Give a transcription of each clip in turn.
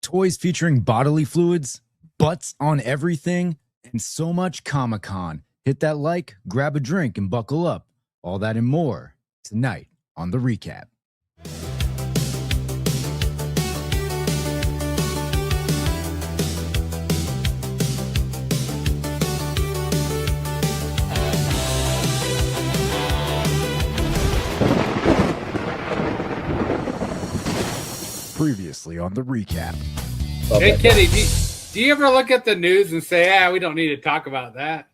toys featuring bodily fluids, butts on everything, and so much Comic-Con. Hit that like, grab a drink, and buckle up. All that and more tonight on The Recap. Previously on The Recap. Hey, Kitty, do you ever look at the news and say, we don't need to talk about that?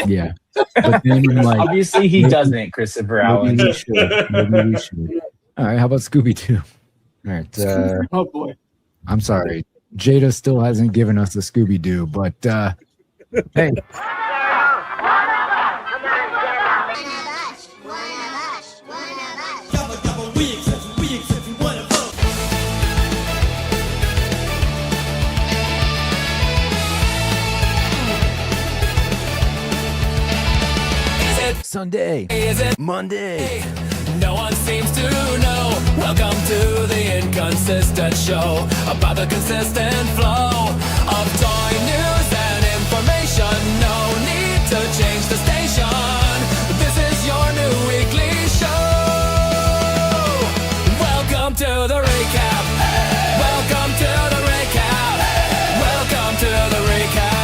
Yeah. But then, like, obviously he doesn't, Christopher Allen. Maybe we should. All right, how about Scooby-Doo? All right. Oh, boy. I'm sorry. Jada still hasn't given us the Scooby-Doo, but hey. Sunday. Is it Monday? No one seems to know. Welcome to the inconsistent show about the consistent flow of toy news and information. No need to change the station. This is your new weekly show. Welcome to the recap. Welcome to the recap. Welcome to the recap.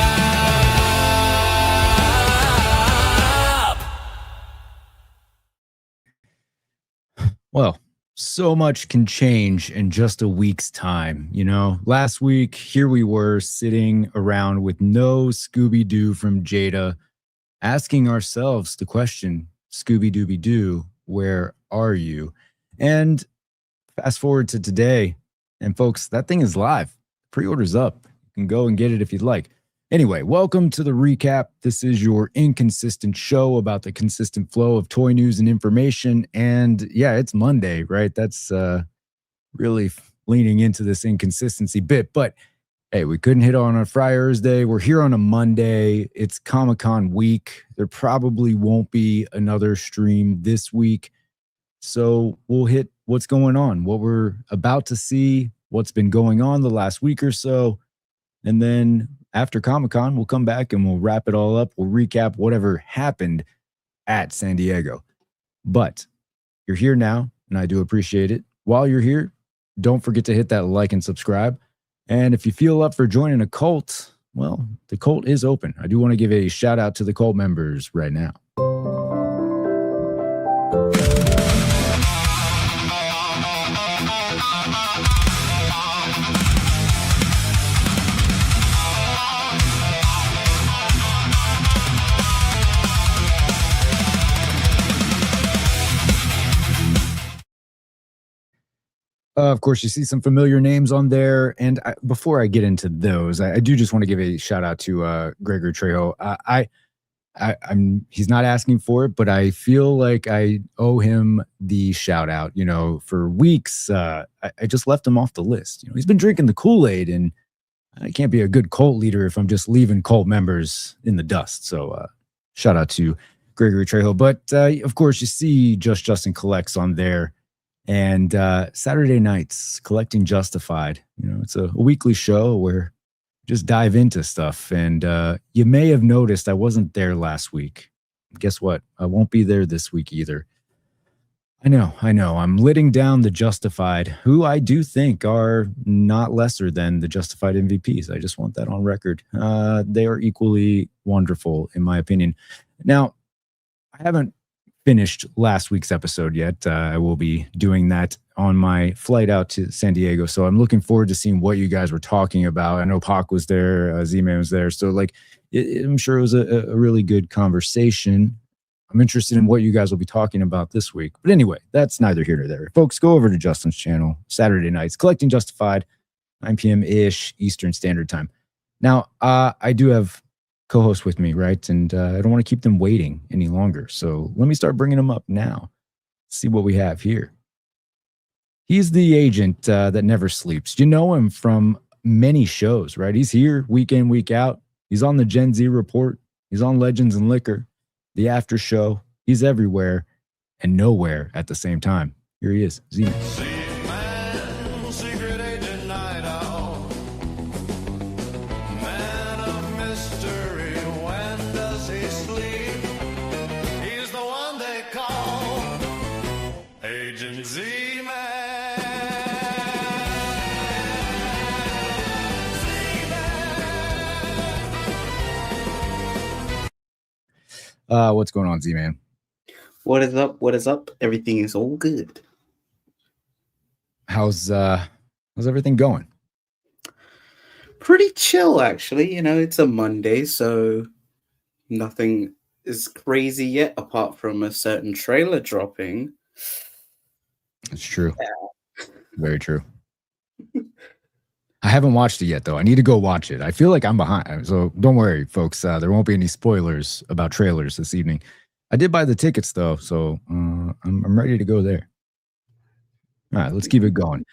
Well, so much can change in just a week's time. You know, last week, here we were sitting around with no Scooby-Doo from Jada, asking ourselves the question, Scooby-Dooby-Doo, where are you? And fast forward to today, and folks, that thing is live. Pre-order's up. You can go and get it if you'd like. Anyway, welcome to The Recap. This is your inconsistent show about the consistent flow of toy news and information. And yeah, it's Monday, right? That's really leaning into this inconsistency bit. But hey, we couldn't hit on a Thursday. We're here on a Monday. It's Comic-Con week. There probably won't be another stream this week. So we'll hit what's going on, what we're about to see, what's been going on the last week or so. And then after Comic-Con, we'll come back and we'll wrap it all up. We'll recap whatever happened at San Diego. But you're here now, and I do appreciate it. While you're here, don't forget to hit that like and subscribe. And if you feel up for joining a cult, well, the cult is open. I do want to give a shout out to the cult members right now. Of course, you see some familiar names on there. And before I get into those, I do just want to give a shout out to Gregory Trejo. He's not asking for it, but I feel like I owe him the shout out. You know, for weeks, I just left him off the list. You know, he's been drinking the Kool-Aid, and I can't be a good cult leader if I'm just leaving cult members in the dust. So shout out to Gregory Trejo. But of course, you see Just Justin Collects on there. And Saturday nights, Collecting Justified. You know, it's a weekly show where we just dive into stuff. And you may have noticed I wasn't there last week. Guess what? I won't be there this week either. I know. I'm letting down the Justified, who I do think are not lesser than the Justified MVPs. I just want that on record. They are equally wonderful, in my opinion. Now, I haven't finished last week's episode yet. I will be doing that on my flight out to San Diego. So I'm looking forward to seeing what you guys were talking about. I know Pac was there, Z-Man was there. So like, I'm sure it was a really good conversation. I'm interested in what you guys will be talking about this week. But anyway, that's neither here nor there. Folks, go over to Justin's channel, Saturday nights, Collecting Justified, 9 p.m.-ish Eastern Standard Time. Now, I do have co-host with me, right? And I don't want to keep them waiting any longer. So let me start bringing them up now. See what we have here. He's the agent that never sleeps. You know him from many shows, right? He's here week in, week out. He's on the Gen Z Report. He's on Legends and Liquor, the After Show. He's everywhere and nowhere at the same time. Here he is, Z-Man. What's going on, Z-Man? What is up? What is up? Everything is all good. How's everything going? Pretty chill, actually. You know, it's a Monday, so nothing is crazy yet, apart from a certain trailer dropping. It's true. Very true. I haven't watched it yet, though. I need to go watch it. I feel like I'm behind. So don't worry, folks. There won't be any spoilers about trailers this evening. I did buy the tickets, though, so I'm ready to go there. All right, let's keep it going.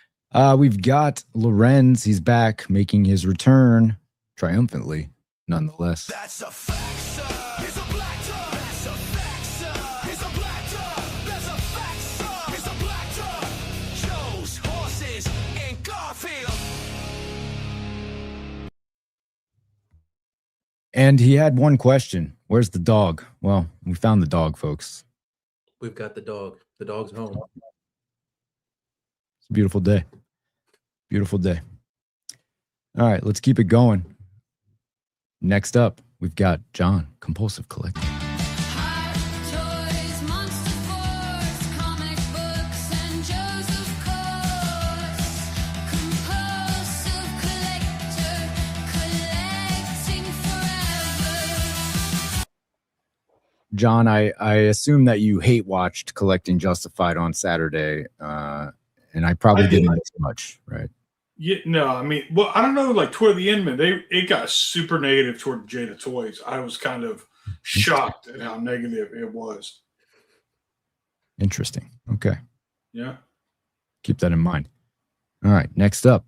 We've got Lorenz. He's back, making his return triumphantly, nonetheless. That's a fact, sir. He's a Blactor. That's a fact, sir. He's a Blactor. That's a fact, sir. He's a Blactor. Shows, horses, and Garfield. And he had one question. Where's the dog? Well, we found the dog, folks. We've got the dog. The dog's home. It's a beautiful day. Beautiful day. All right, let's keep it going. Next up, we've got John, Compulsive Collector. Hot toys, monster force, comic books, and Joseph course. Compulsive collector, collecting forever. John, I assume that you hate watched Collecting Justified on Saturday, and I probably didn't like too much, right? Yeah, no, I mean, well, I don't know. Like toward the end, man, it got super negative toward Jada Toys. I was kind of shocked at how negative it was. Interesting. Okay, Yeah. keep that in mind. All right, next up,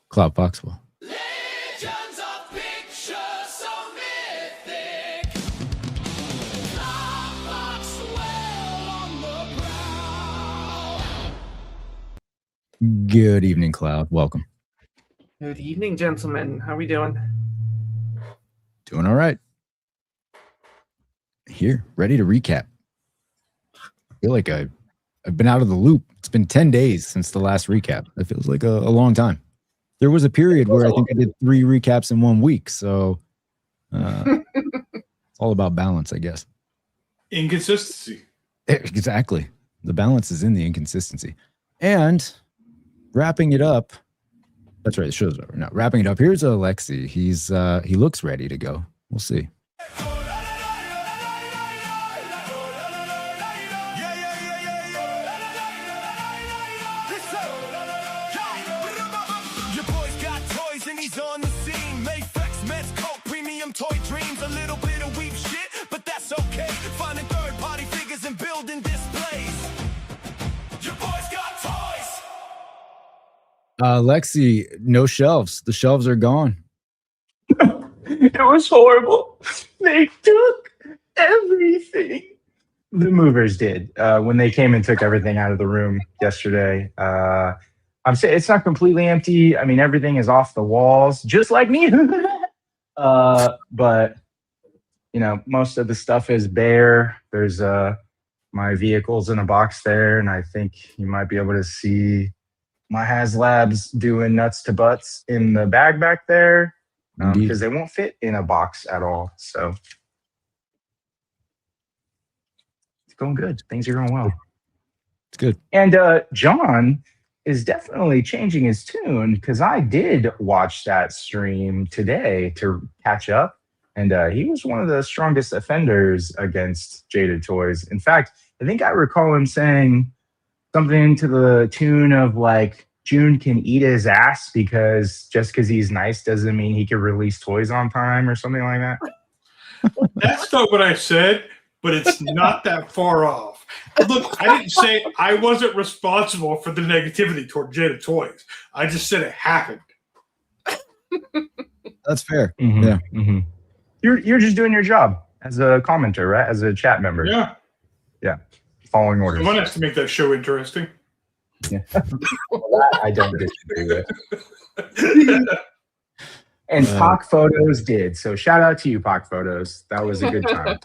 Cloud Foxwell. Legends of pictures so mythic. Foxwell on the prowl. Good evening, Cloud. Welcome. Good evening, gentlemen. How are we doing? Doing all right. Here, ready to recap. I feel like I've been out of the loop. It's been 10 days since the last recap. It feels like a long time. There was a period where I think I did 3 recaps in 1 week. So it's all about balance, I guess. Inconsistency. Exactly. The balance is in the inconsistency. And wrapping it up. That's right. The show's over. Now, wrapping it up. Here's Alexi. He looks ready to go. We'll see. Your boy's got toys and he's on the scene. Mafex, Mezco, premium toy dreams. A little bit of weep shit, but that's okay. Finding third-party figures and building displays. Your boy's got toys. Lexi, no shelves. The shelves are gone. It was horrible. They took everything. The movers did when they came and took everything out of the room yesterday. I'm saying it's not completely empty. I mean, everything is off the walls, just like me. But you know, most of the stuff is bare. There's my vehicles in a box there, and I think you might be able to see my HasLabs doing nuts to butts in the bag back there because they won't fit in a box at all. So it's going good. Things are going well. It's good. And John is definitely changing his tune because I did watch that stream today to catch up. And he was one of the strongest offenders against Jada Toys. In fact, I think I recall him saying something to the tune of like, June can eat his ass because just because he's nice doesn't mean he can release toys on time or something like that. That's not what I said, but it's not that far off. Look, I didn't say I wasn't responsible for the negativity toward Jada Toys. I just said it happened. That's fair. Mm-hmm. Yeah. Mm-hmm. You're just doing your job as a commenter, right? As a chat member. Yeah. Yeah. Following orders. Someone has to make that show interesting. Yeah. I don't disagree with. And Poc Photos did. So shout out to you, Poc Photos. That was a good time.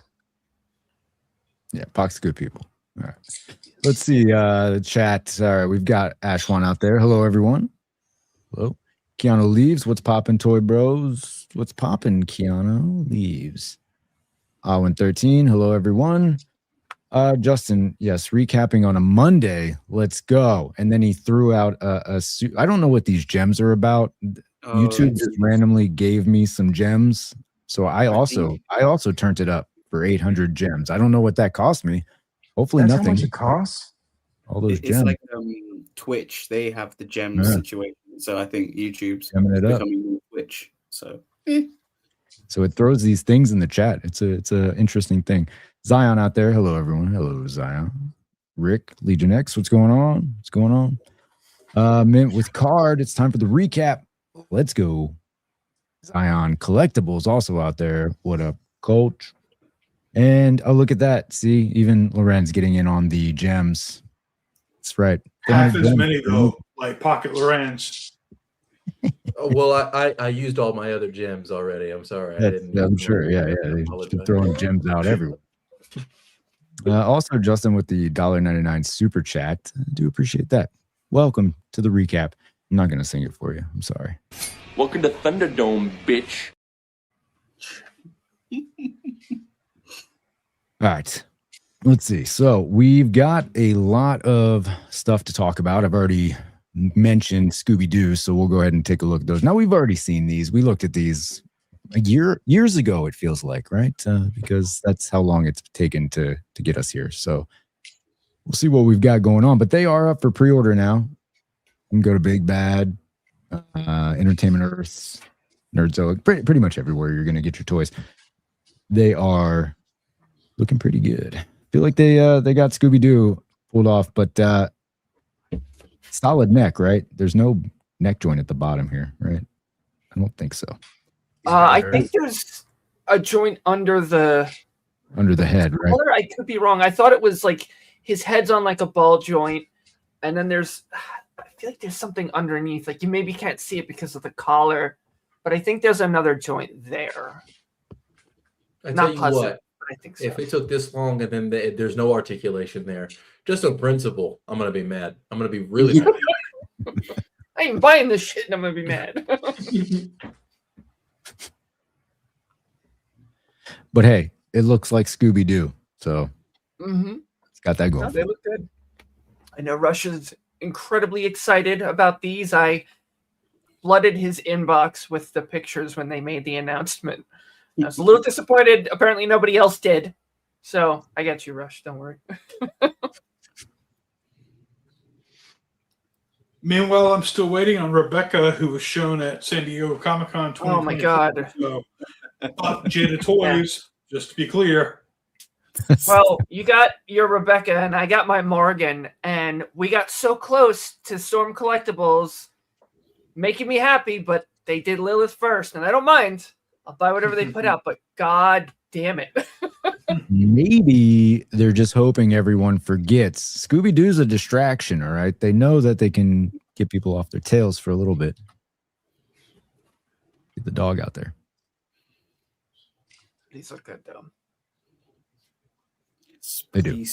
Yeah, Poc's good people. All right. Let's see the chat. All right, we've got Ashwan out there. Hello, everyone. Hello. Keanu Leaves. What's poppin', Toy Bros? What's poppin', Keanu Leaves? Alwyn13, hello everyone. Justin, yes, recapping on a Monday. Let's go. And then he threw out a suit. I don't know what these gems are about. YouTube it's- just randomly gave me some gems. So I think- also turned it up for 800 gems. I don't know what that cost me. Hopefully That's nothing. how much it costs. All those It's gems. like Twitch. They have the gems Yeah. situation. So I think YouTube's Gemming it up. becoming more Twitch. So So it throws these things in the chat. It's a interesting thing. Zion out there. Hello, everyone. Hello, Zion. Rick, Legion X. What's going on? What's going on? Mint with card. It's time for the recap. Let's go. Zion Collectibles also out there. What up, coach? And oh, look at that. See, even Lorenz getting in on the gems. That's right. Half 400 as gems. many though, like Pocket Lorenz. Oh, well, I used all my other gems already. I'm sorry. I didn't. Yeah, I'm sure. Yeah, yeah. They've been throwing gems out everywhere. Also, Justin with the $1.99 super chat. I do appreciate that. Welcome to the recap. I'm not going to sing it for you. I'm sorry. Welcome to Thunderdome, bitch. All right. Let's see. So we've got a lot of stuff to talk about. I've already mentioned Scooby-Doo, so we'll go ahead and take a look at those. Now, we've already seen these. We looked at these years ago, it feels like, right? Because that's how long it's taken to get us here. So we'll see what we've got going on. But they are up for pre-order now. You can go to Big Bad, Entertainment Earth, Nerdzilla, pretty much everywhere you're going to get your toys. They are looking pretty good. I feel like they got Scooby-Doo pulled off, but solid neck, right? There's no neck joint at the bottom here, right? I don't think so. I think there's a joint under the Head, right? collar. I could be wrong. I thought it was like his head's on like a ball joint, and then there's I feel like there's something underneath. Like you maybe can't see it because of the collar, but I think there's another joint there. I tell Not you positive, what, but I think so. if it took this long and then there's no articulation there, just on principle, I'm gonna be mad. I'm gonna be really mad. I ain't buying this shit, and I'm gonna be mad. But hey, it looks like Scooby-Doo, so it's got that going. No, they look good. I know Rush is incredibly excited about these. I flooded his inbox with the pictures when they made the announcement. I was a little disappointed. Apparently, nobody else did. So I got you, Rush. Don't worry. Meanwhile, I'm still waiting on Rebecca, who was shown at San Diego Comic-Con 2024. Oh my god. So, Jada Toys, just to be clear. Well, you got your Rebecca, and I got my Morgan, and we got so close to Storm Collectibles, making me happy. But they did Lilith first, and I don't mind. I'll buy whatever they put out. But god damn it. Maybe they're just hoping everyone forgets. Scooby-Doo's a distraction, all right? They know that they can get people off their tails for a little bit. Get the dog out there. These look good, though. They do.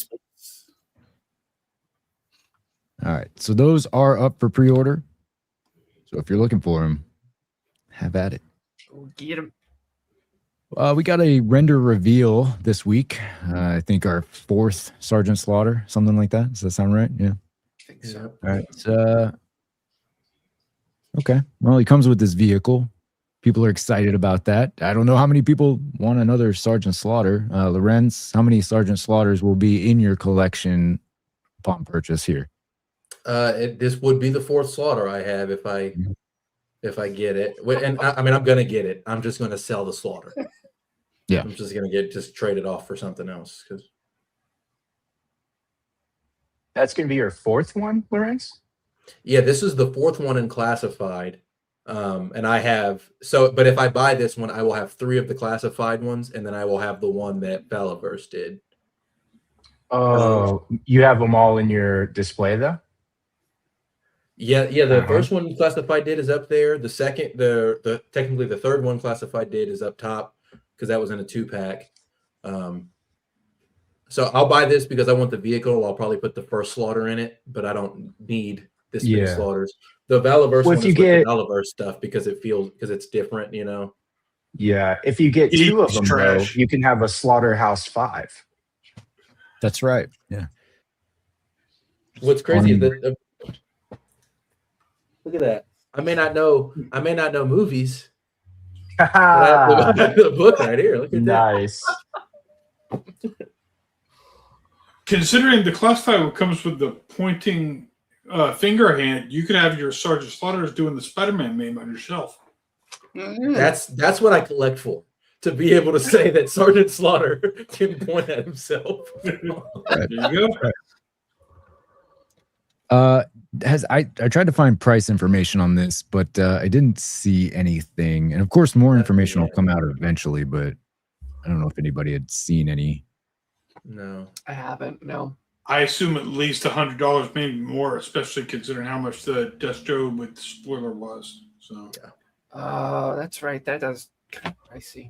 All right, so those are up for pre-order. So if you're looking for them, have at it. Go get them. We got a render reveal this week. I think our 4th Sergeant Slaughter, something like that. Does that sound right? Yeah. I think so. All right. Okay. Well, he comes with this vehicle. People are excited about that. I don't know how many people want another Sergeant Slaughter. Lorenz, how many Sergeant Slaughters will be in your collection upon purchase here? This would be the 4th slaughter I have if I get it. And I mean, I'm gonna get it. I'm just gonna sell the slaughter. Yeah. I'm just gonna trade it off for something else. That's going to be your 4th one, Lorenz? Yeah, this is the 4th one in classified. And I have but if I buy this one, I will have 3 of the classified ones, and then I will have the one that Falaverse did. Oh, you have them all in your display though? Yeah. The first one classified did is up there. The second, the technically the third one classified did is up top because that was in a 2-pack. So I'll buy this because I want the vehicle. I'll probably put the first slaughter in it, but I don't need this many slaughters. The Valaverse one is with the Valaverse stuff because it's different, you know. Yeah, if you get He's 2 of them, though, trash. you can have a Slaughterhouse 5. That's right. Yeah. What's crazy is that look at that. I may not know movies, but I have the book right here. Look at Nice. Considering the classified comes with the pointing finger hand, you could have your Sergeant Slaughter's doing the Spider-Man meme on your shelf. that. That's what I collect for. To be able to say that Sergeant Slaughter can point at himself. There you go. I tried to find price information on this, but I didn't see anything. And of course, more information will come out eventually, but I don't know if anybody had seen any. No, I haven't. No. I assume at least $100, maybe more, especially considering how much the Destro with spoiler was. So Oh, that's right. That does kind of pricey.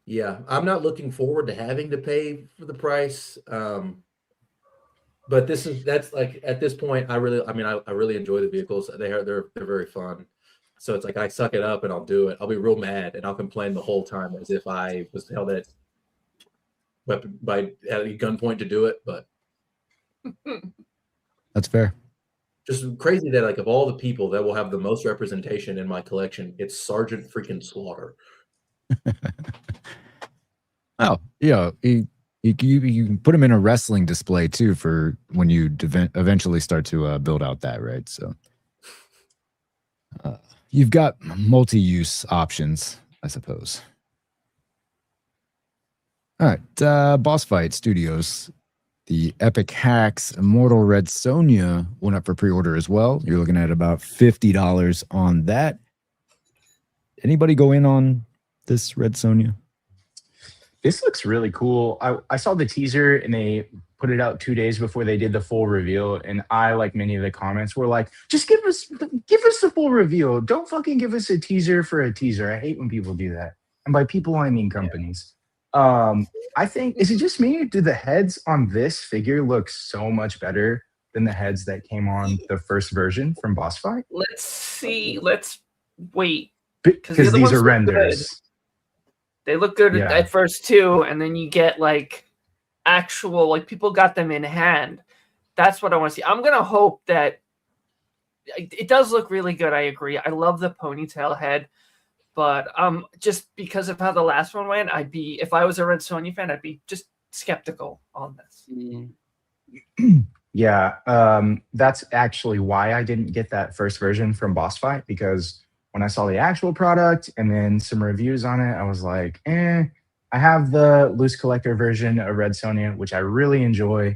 yeah, I'm not looking forward to having to pay for the price. But that's like at this point, I really enjoy the vehicles. They're very fun. So it's like I suck it up and I'll do it. I'll be real mad and I'll complain the whole time as if I was held at gunpoint to do it. But That's fair. just crazy that like of all the people that will have the most representation in my collection, it's Sergeant freaking Slaughter. Oh, yeah. You can put them in a wrestling display too for when you eventually start to build out that, right? So you've got multi-use options, I suppose. All right, Boss Fight Studios. The Epic Hacks Immortal Red Sonja went up for pre-order as well. You're looking at about $50 on that. Anybody go in on this Red Sonja? This looks really cool. I saw the teaser and they put it out 2 days before they did the full reveal. And I, like many of the comments, were like, just give us the full reveal. Don't fucking give us a teaser for a teaser. I hate when people do that. And by people, I mean companies. I think, is it just me? Do the heads on this figure look so much better than the heads that came on the first version from Boss Fight? Let's see. Let's wait. Because the other these ones are look renders. good. They look good Yeah. at first too, and then you get like actual, like people got them in hand. That's what I want to see. I'm gonna hope that it does look really good. I agree. I love the ponytail head, but just because of how the last one went, if I was a Red Sonja fan, I'd be just skeptical on this. Yeah, that's actually why I didn't get that first version from Boss Fight, because when I saw the actual product and then some reviews on it, I was like, I have the loose collector version of Red Sonja, which I really enjoy.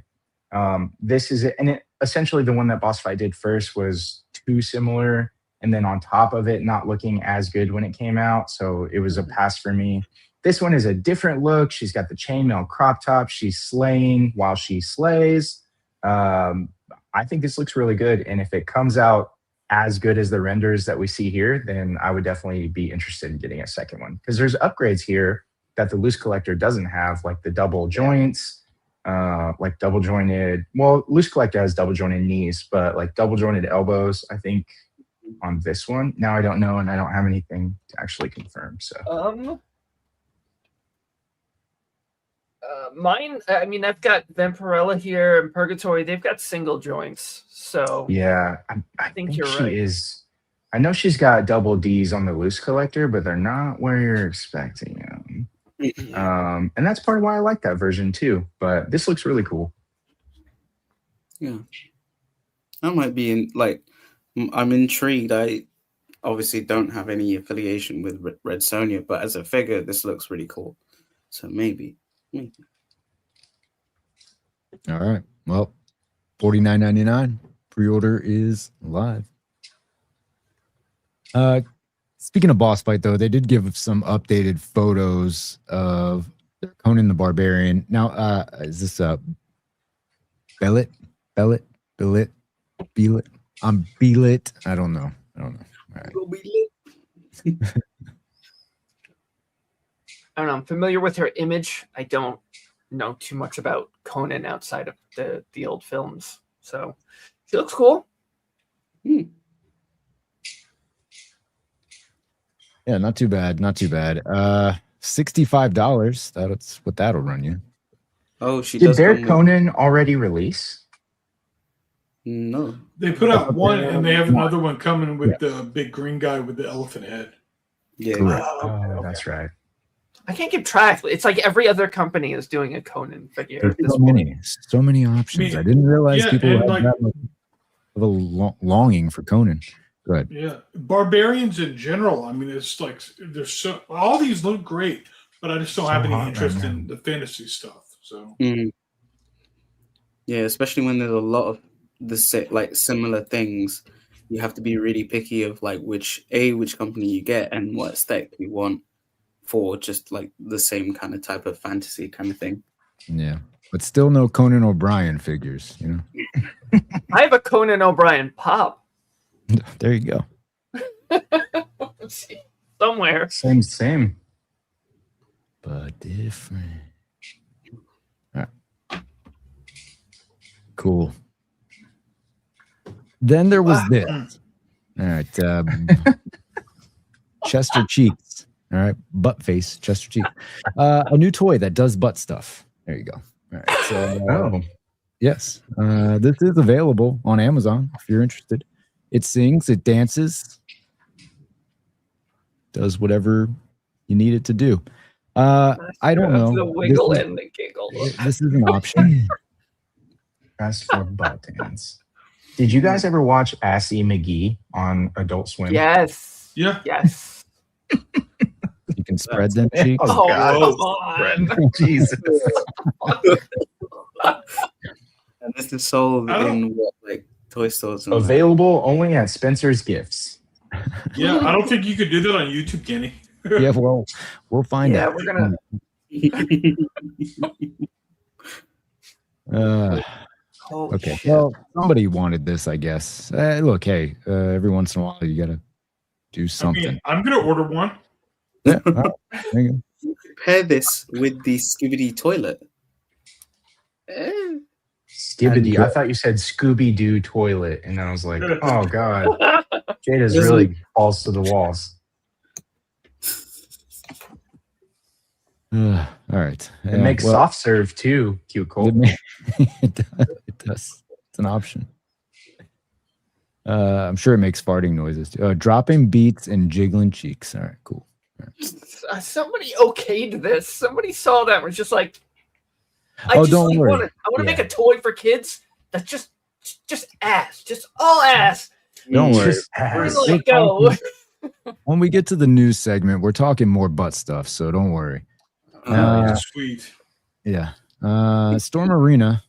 This is it. And essentially the one that Boss Fight did first was too similar. And then on top of it, not looking as good when it came out. So it was a pass for me. This one is a different look. She's got the chainmail crop top. She's slaying while she slays. I think this looks really good. And if it comes out as good as the renders that we see here, then I would definitely be interested in getting a second one. Because there's upgrades here that the loose collector doesn't have, like the double joints, like double jointed. Well, loose collector has double jointed knees, but like double jointed elbows, I think, on this one. Now I don't know, and I don't have anything to actually confirm. So Mine, I mean, I've got Vampirella here and Purgatory. They've got single joints. So yeah, I think you're she right. is. I know she's got double D's on the loose collector, but they're not where you're expecting them. And that's part of why I like that version too. But this looks really cool. Yeah, I might be in. Like, I'm intrigued. I obviously don't have any affiliation with Red Sonja, but as a figure, this looks really cool. So maybe. All right. Well, $49.99. Pre-order is live. Speaking of Boss Fight, though, they did give some updated photos of Conan the Barbarian. Now, is this Bellet? I'm Belit. I don't know. All right. I don't know. I'm familiar with her image. I don't know too much about Conan outside of the old films. So she looks cool. Yeah, Yeah, not too bad. Not too bad. $65. That's what that'll run you. Oh, she Did does their come with Conan already release? no. They put out one, and they have One. another one coming with the big green guy with the elephant head. Yeah. Correct. Oh, that's right. I can't keep track. It's like every other company is doing a Conan figure. There's At this so point. many options. I didn't realize people and had like- that much of a longing for Conan. Go ahead. Yeah, barbarians in general. I mean, it's like there's so all these look great, but I just don't So have any hot right interest now. in the fantasy stuff. So Mm. Yeah, especially when there's a lot of like similar things. You have to be really picky of like which company you get and what aesthetic you want for just like the same kind of type of fantasy kind of thing. Yeah, but still no Conan O'Brien figures. You know, I have a Conan O'Brien pop there you go. somewhere. Same. But different. All right. Cool. Then there was this. All right. Chester Cheeks. All right. Butt face, Chester Cheeks. A new toy that does butt stuff. There you go. All right. So, yes. This is available on Amazon if you're interested. It sings, it dances, does whatever you need it to do. I don't know. The wiggle and the giggle. This is an option. That's for butt dance. Did you guys ever watch Assy McGee on Adult Swim? Yes. yeah, Yes. You can spread them cheeks. Oh, God. Come on. Jesus. And this is sold in what, like toy stores and Available only at Spencer's Gifts. yeah. I don't think you could do that on YouTube, Kenny. Yeah, well, we'll find Yeah, out. we're gonna. Okay. Well, somebody wanted this, I guess. Look, hey, every once in a while you gotta do I something. mean, I'm gonna order one. Yeah. All right, there you go. Pair this with the Skibidi toilet. Skibidi. I thought you said Scooby Doo toilet, and I was like, oh God, Jada's really falls to the walls. All right. It makes soft serve too. Cute Cole. It does. It's an option. I'm sure it makes farting noises too. Dropping beats and jiggling cheeks. All right, cool. All right. Somebody okayed this. Somebody saw that and was just like, I Oh, just don't like, worry. want to make a toy for kids that's just ass, just all ass. Don't worry. Just Where ass. do I go? When we get to the news segment, we're talking more butt stuff, so don't worry. Sweet. Yeah. Storm Arena,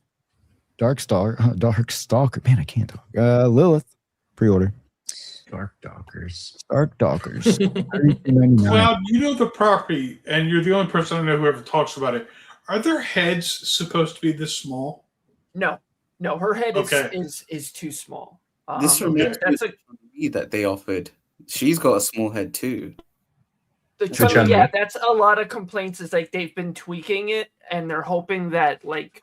Dark Stalker. Man, I can't talk. Lilith, pre-order. Dark Dockers. Dark Dockers. $32.99. Cloud, you know the property, and you're the only person I know who ever talks about it. Are their heads supposed to be this small? No, her head Okay. is too small. This reminds me that's of me that they offered. She's got a small head too. yeah, that's a lot of complaints. Is like they've been tweaking it, and they're hoping that like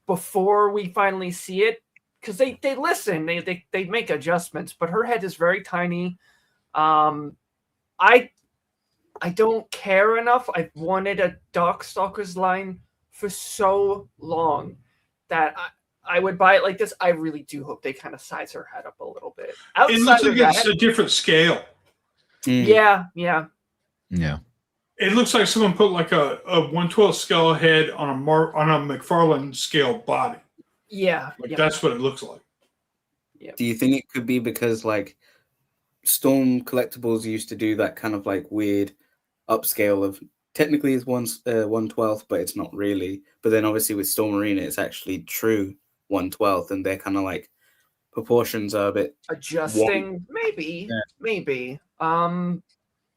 before we finally see it, because they listen, they make adjustments. But her head is very tiny. I don't care enough. I've wanted a Darkstalkers line for so long that I would buy it like this. I really do hope they kind of size her head up a little bit. It looks like it's that, a different scale. yeah. Yeah. It looks like someone put like a 1/12 scale head on a Mcfarlane scale body. Yeah. That's what it looks like. Do you think it could be because like Storm Collectibles used to do that kind of like weird upscale of technically it's 1/12, but it's not really. But then obviously with Storm Arena, it's actually true 1/12, and they're kind of like proportions are a bit adjusting. Maybe.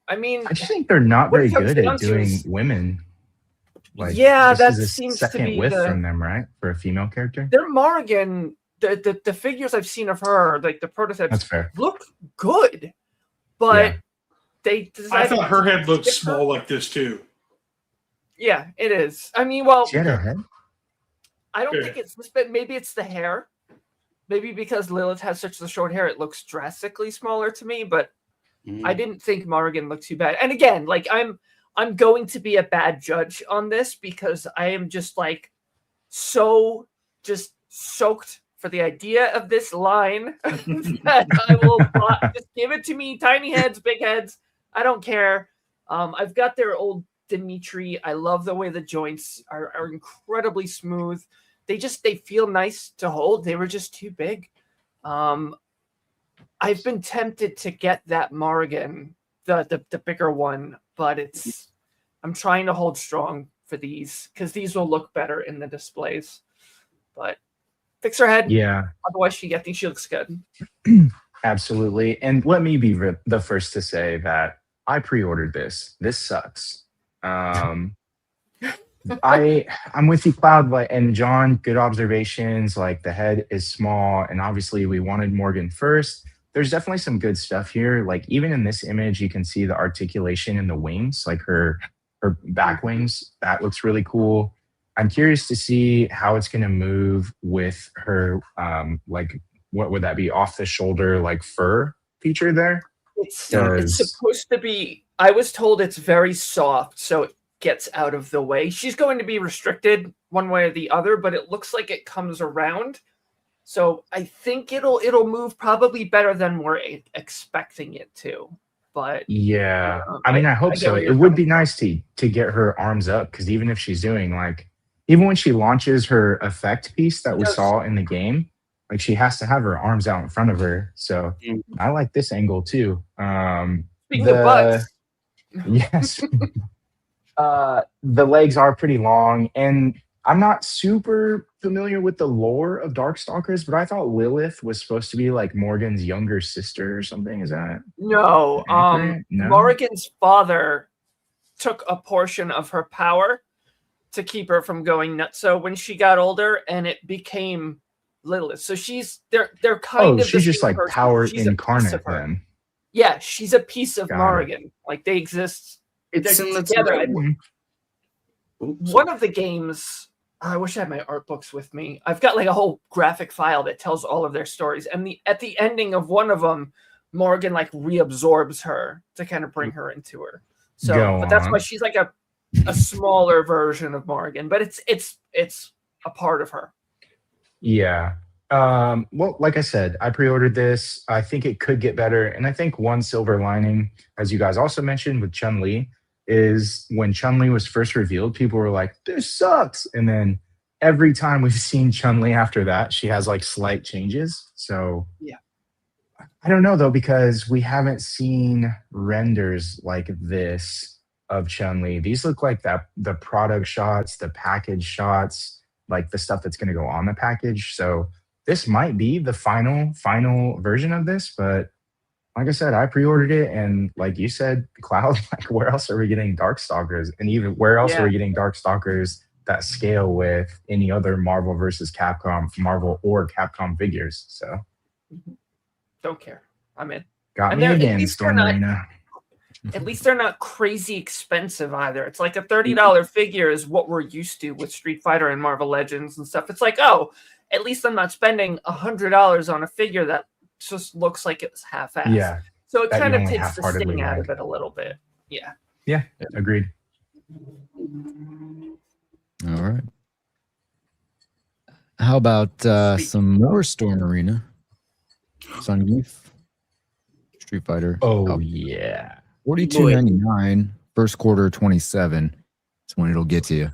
I mean, I just think they're not very What it comes good down at to doing is- women. Like, Yeah, this that is a seems to second be whiff the- from them, right? For a female character. their Morrigan, the figures I've seen of her, like the prototypes, That's fair. look good, but Yeah. they I decided thought her head looked to- small like this too. Yeah, it is. I mean, well, She had her head. I don't Yeah. think it's this, but maybe it's the hair. Maybe because Lilith has such the short hair, it looks drastically smaller to me. But I didn't think Morgan looked too bad. And again, like I'm going to be a bad judge on this because I am just like so just soaked for the idea of this line that I will just give it to me. Tiny heads, big heads. I don't care. I've got their old Dimitri. I love the way the joints are incredibly smooth. They feel nice to hold. They were just too big. I've been tempted to get that Morgan, the bigger one, but I'm trying to hold strong for these because these will look better in the displays. But fix her head. Yeah, Otherwise, I think she looks good. absolutely. And let me be the first to say that I pre-ordered this. This sucks. I'm with you, Cloud, and John. Good observations. Like the head is small, and obviously we wanted Morgan first. There's definitely some good stuff here. Like even in this image, you can see the articulation in the wings, like her back wings. That looks really cool. I'm curious to see how it's going to move with her, like what would that be, off the shoulder, like fur feature there? It's supposed to be. I was told it's very soft, so it gets out of the way. She's going to be restricted one way or the other, but it looks like it comes around. So I think it'll move probably better than we're expecting it to. But yeah, I mean, I hope so. It would be nice to get her arms up because even if she's doing like, even when she launches her effect piece that we saw in the game, like she has to have her arms out in front of her. So I like this angle too. Speaking of butts, yes, the legs are pretty long, and I'm not super familiar with the lore of Darkstalkers, but I thought Lilith was supposed to be like Morgan's younger sister or something. Is that no? accurate? No? Morgan's father took a portion of her power to keep her from going nuts. So when she got older, and it became Lilith. So they're kind of she's just like person. power She's incarnate then. Yeah, she's a piece of Got Morgan. Like they exist. It's they're similar together. to One of the games, I wish I had my art books with me. I've got like a whole graphic file that tells all of their stories. And at the ending of one of them, Morgan like reabsorbs her to kind of bring her into her. So, but that's why she's like a smaller version of Morgan, but it's a part of her. Yeah. Well, like I said, I pre-ordered this. I think it could get better. And I think one silver lining, as you guys also mentioned with Chun-Li, is when Chun-Li was first revealed, people were like, this sucks. And then every time we've seen Chun-Li after that, she has like slight changes. So yeah, I don't know though, because we haven't seen renders like this of Chun-Li. These look like the product shots, the package shots, like the stuff that's going to go on the package. So this might be the final version of this, but like I said, I pre-ordered it, and like you said, Cloud, like where else are we getting Darkstalkers? And even where else are we getting Darkstalkers that scale with any other Marvel versus Capcom, Marvel or Capcom figures? So don't care. I'm in. Got me again, Storm Arena. At least they're not crazy expensive either. It's like a $30 figure is what we're used to with Street Fighter and Marvel Legends and stuff. It's like, oh, at least I'm not spending $100 on a figure that just looks like it's half-assed. Yeah. So it kind of takes the sting out of it a little bit. Yeah. Yeah, agreed. All right. How about some more Storm Arena? Sun Youth, Street Fighter. Oh yeah. $42.99, first quarter 27. That's when it'll get to you.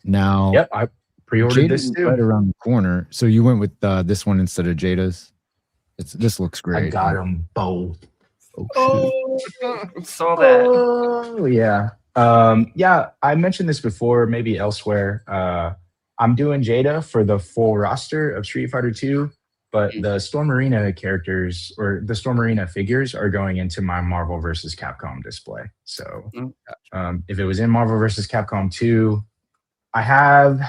Now, yep, I pre-ordered this too. Right around the corner. So you went with this one instead of Jada's. This looks great. I got them both. Oh, saw that. Oh yeah. Yeah, I mentioned this before, maybe elsewhere. I'm doing Jada for the full roster of Street Fighter 2, but the Storm Arena characters or the Storm Arena figures are going into my Marvel vs. Capcom display. So if it was in Marvel vs. Capcom 2,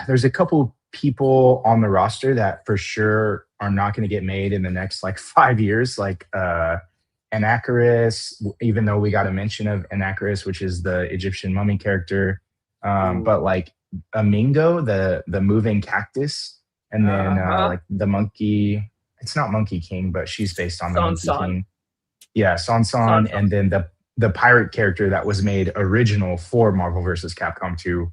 there's a couple people on the roster that for sure are not going to get made in the next like 5 years, like Anakaris, even though we got a mention of Anakaris, which is the Egyptian mummy character. But like Amingo, the moving cactus, and then like the monkey, it's not Monkey King, but she's based on the Monkey King. Yeah, Sansan, and then the pirate character that was made original for Marvel vs. Capcom 2.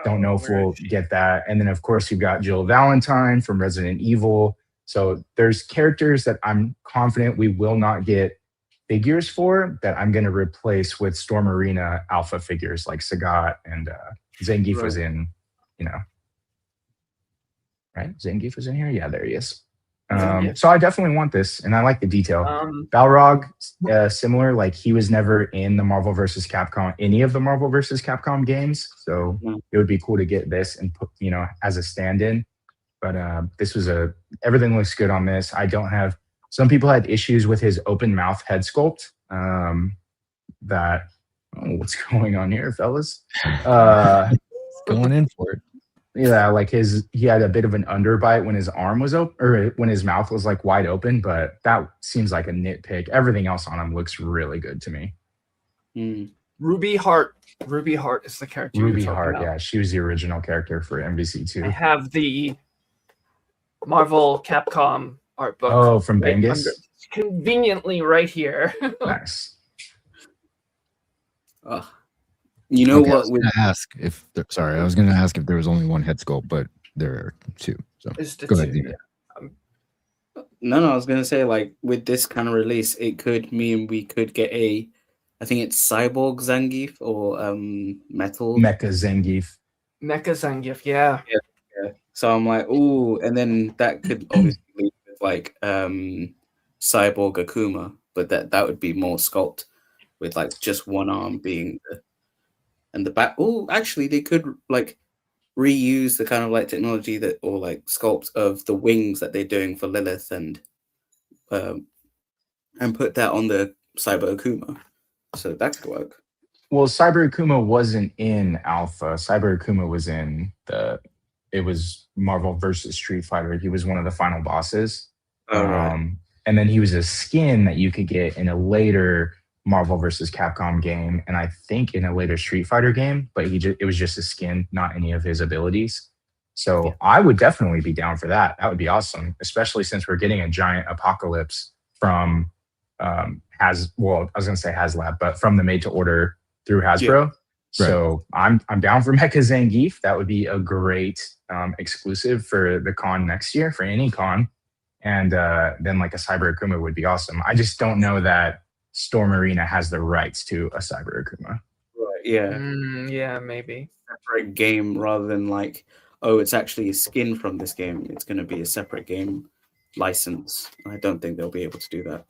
Don't know if where we'll is she? get that. And then of course you've got Jill Valentine from Resident Evil. So there's characters that I'm confident we will not get figures for that I'm going to replace with Storm Arena alpha figures like Sagat and Zangief was Right. in, right? Zangief was in here. Yeah, there he is. Zangief. So I definitely want this, and I like the detail. Um, Balrog, similar, like he was never in the Marvel vs. Capcom, any of the Marvel vs. Capcom games. So No. it would be cool to get this and put, as a stand-in. But this was everything looks good on this. I don't have, some people had issues with his open mouth head sculpt. What's going on here, fellas? Going in for it. Yeah, like he had a bit of an underbite when his arm was open, or when his mouth was like wide open, but that seems like a nitpick. Everything else on him looks really good to me. Ruby Hart. Ruby Hart is the character. Ruby you're talking Hart, about. yeah, she was the original character for MVC2. I have the Marvel Capcom art book. Oh, from right Bengus? under- conveniently right here. Nice. You know Okay, I what? was gonna ask if sorry, I was going to ask if there was only one head sculpt, but there are two. So It's the go ahead, two, Dina. No, I was gonna say like with this kind of release, it could mean we could get I think it's Cyborg Zangief or Metal. Mecha Zangief. Mecha Zangief, yeah. Yeah. So I'm like, ooh, and then that could obviously lead with like Cyborg Akuma, but that would be more sculpt with like just one arm being and the back. Oh, actually, they could like reuse the kind of like technology that or like sculpt of the wings that they're doing for Lilith and put that on the Cyber Akuma. So that could work. Well, Cyber Akuma wasn't in Alpha. Cyber Akuma was in it was Marvel versus Street Fighter. He was one of the final bosses. Oh, right. And then he was a skin that you could get in a later Marvel versus Capcom game, and I think in a later Street Fighter game, but it was just a skin, not any of his abilities. So I would definitely be down for that. That would be awesome, especially since we're getting a giant apocalypse from I was gonna say HasLab, but from the Made to Order through Hasbro. Right. So I'm down for Mecha Zangief. That would be a great exclusive for the con next year, for any con. And then like a Cyber Akuma would be awesome. I just don't know that Storm Arena has the rights to a Cyber Akuma. Right, yeah. Yeah, maybe. Separate game rather than like, oh, it's actually a skin from this game. It's going to be a separate game license. I don't think they'll be able to do that.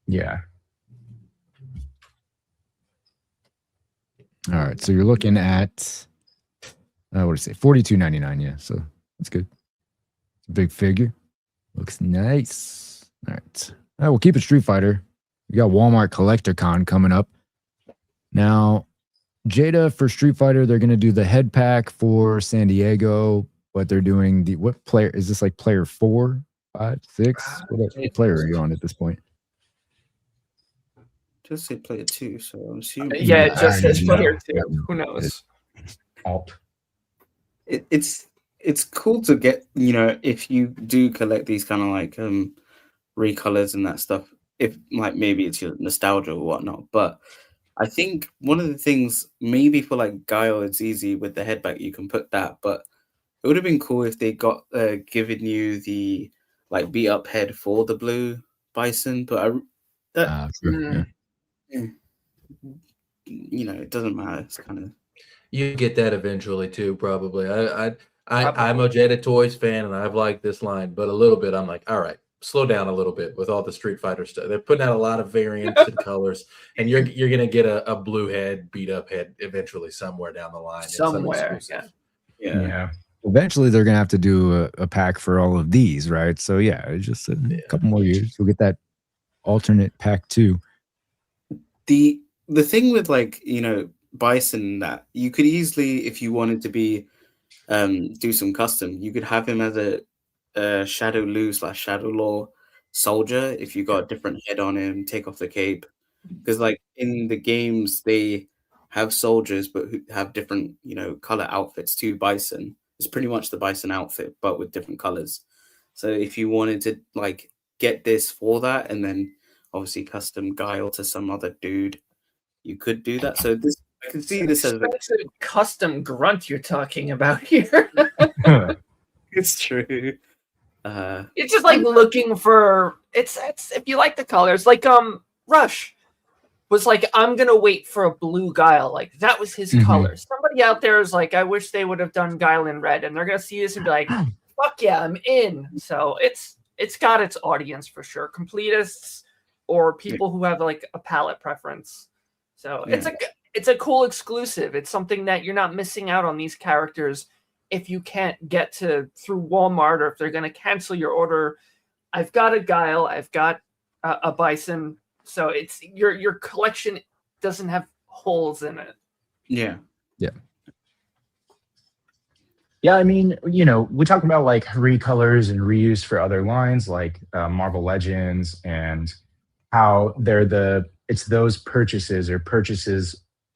Yeah. All right, so you're looking at what do you say, $42.99? Yeah, so that's good. It's a big figure. Looks nice. All right, we'll keep it Street Fighter. We got Walmart Collector Con coming up. Now, Jada for Street Fighter, they're going to do the head pack for San Diego, but they're doing what player? Is this like player 4, 5, 6? What player are you on at this point? Just say player 2, so I'm assuming. Yeah, it just says no. player 2. Who knows? Alt. It's cool to get, if you do collect these kind of like recolors and that stuff, if like maybe it's your nostalgia or whatnot, but I think one of the things maybe for like Guile it's easy with the headback you can put that, but it would have been cool if they got given you the like beat up head for the blue bison, but True, yeah. it doesn't matter. It's kind of You get that eventually too, probably. I'm a Jada Toys fan, and I've liked this line, but a little bit, I'm like, all right, slow down a little bit with all the Street Fighter stuff. They're putting out a lot of variants and colors, and you're gonna get a blue head, beat up head eventually somewhere down the line. Somewhere, yeah. Eventually, they're gonna have to do a pack for all of these, right? So yeah, it's just a couple more years. You'll get that alternate pack too. The thing with like Bison, that you could easily, if you wanted to be do some custom, you could have him as a Shadow Lu / Shadow Law soldier if you got a different head on him, take off the cape, because like in the games they have soldiers but who have different color outfits to Bison. It's pretty much the Bison outfit but with different colors. So if you wanted to like get this for that, and then obviously custom Guile to some other dude, you could do that. So this, I can see this as a, Expensive custom grunt you're talking about here. it's true. It's just like looking for it's if you like the colors, like Rush was like, I'm gonna wait for a blue Guile. Like that was his color. Somebody out there is like, I wish they would have done Guile in red, and they're gonna see this and be like, fuck yeah, I'm in. So it's got its audience for sure. Completists or people who have like a palette preference. So it's a cool exclusive. It's something that you're not missing out on these characters if you can't get to through Walmart, or if they're going to cancel your order. I've got a Guile, I've got a Bison, so it's your collection doesn't have holes in it. Yeah. Yeah, I mean, you know, we talk about like recolors and reuse for other lines like Marvel Legends, and how it's those purchases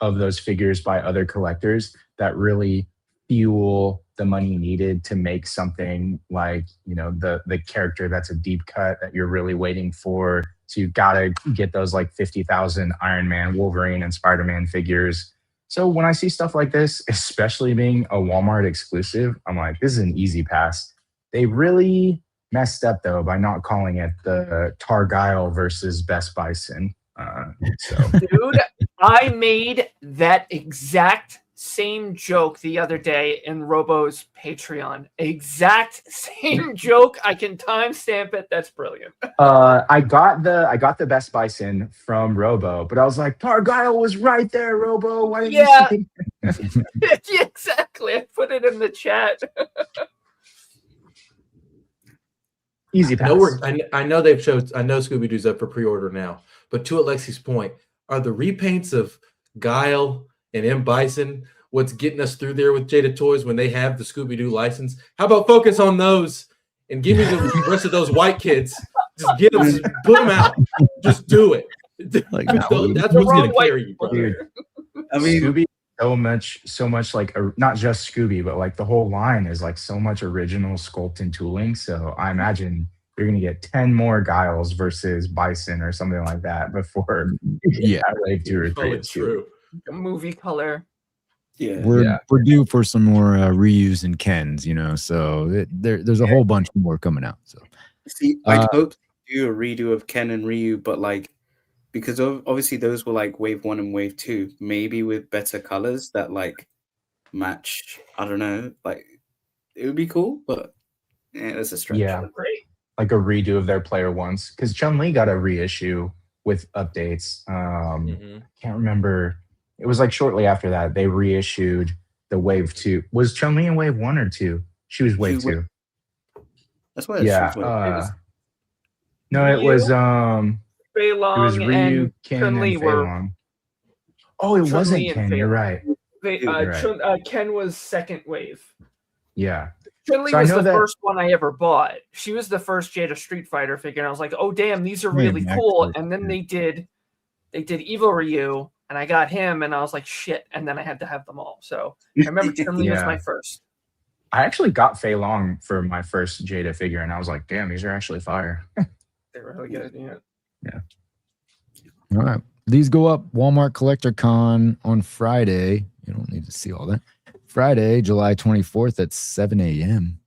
of those figures by other collectors that really fuel the money needed to make something like, you know, the character that's a deep cut that you're really waiting for. So you've got to get those like 50,000 Iron Man, Wolverine, and Spider-Man figures. So when I see stuff like this, especially being a Walmart exclusive, I'm like, this is an easy pass. They really messed up though by not calling it the Targyle versus Best Bison. Dude, I made that exact same joke the other day in Robo's Patreon. Exact same joke. I can timestamp it. That's brilliant. I got the Best Bison from Robo, but I was like, Targyle was right there, Robo. Why didn't you say Yeah, exactly. I put it in the chat. Easy pass. I know they've showed. I know Scooby Doo's up for pre-order now. But to Alexi's point, are the repaints of Guile and M Bison what's getting us through there with Jada Toys when they have the Scooby Doo license? How about focus on those and give me the rest of those white kids? Just get them, just put them out. Just do it. Like, that's what's going to carry you, brother. Dude, I mean, Scooby so much like not just Scooby, but like the whole line is like so much original sculpt and tooling. So I imagine you're going to get 10 more Guiles versus Bison or something like that before wave 2 or 3. It's true. A movie color. We're due for some more reuse and Kens, you know, so there's a whole bunch more coming out. So see, I hope to do a redo of Ken and Ryu, but like, because obviously those were like wave 1 and wave 2, maybe with better colors that like match. I don't know, like it would be cool, but that's a stretch. Yeah, great. Like a redo of their player ones, because Chun-Li got a reissue with updates. Can't remember. It was like shortly after that they reissued the wave 2. Was Chun-Li in wave 1 or 2? She was wave 2. That's why. No, it was Fei Long, it was Ryu, and Ken, Chun-Li and Fei were. Long. Oh, it wasn't Chun-Li and Ken. Fei You're Long. right. You're right. Ken was second wave. Yeah. Chun-Li So I was know the that- first one I ever bought. She was the first Jada Street Fighter figure, and I was like, "Oh damn, these are really Yeah, cool." actually, And then they did Evil Ryu, and I got him, and I was like, "Shit!" And then I had to have them all. So I remember Chun-Li was my first. I actually got Fei Long for my first Jada figure, and I was like, damn, these are actually fire. They were really good. Yeah. all right, these go up Walmart Collector Con on Friday. You don't need to see all that. Friday, July 24th at 7 a.m.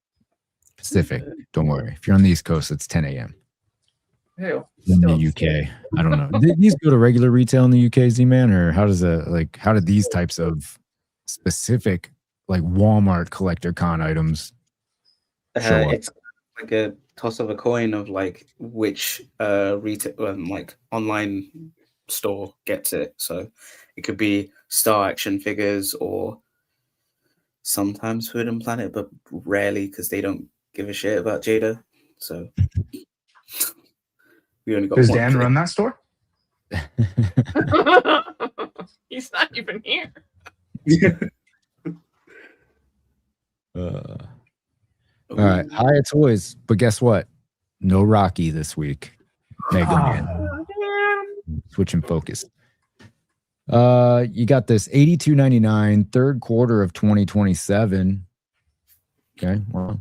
Pacific. Don't worry. If you're on the East Coast, it's 10 a.m. Ew, in still. the UK. I don't know. Did these go to regular retail in the UK, Z-Man, or how did these types of specific like Walmart Collector Con items show up? It's like a toss of a coin of like which retail like online store gets it. So it could be Star Action figures or sometimes Food and Planet, but rarely because they don't give a shit about Jada. So we only got Does one Dan clip. run that store? He's not even here. All right, Hiya Toys, but guess what? No Rocky this week. Mega Man. Switching focus. You got this $82.99 third quarter of 2027. Okay, well,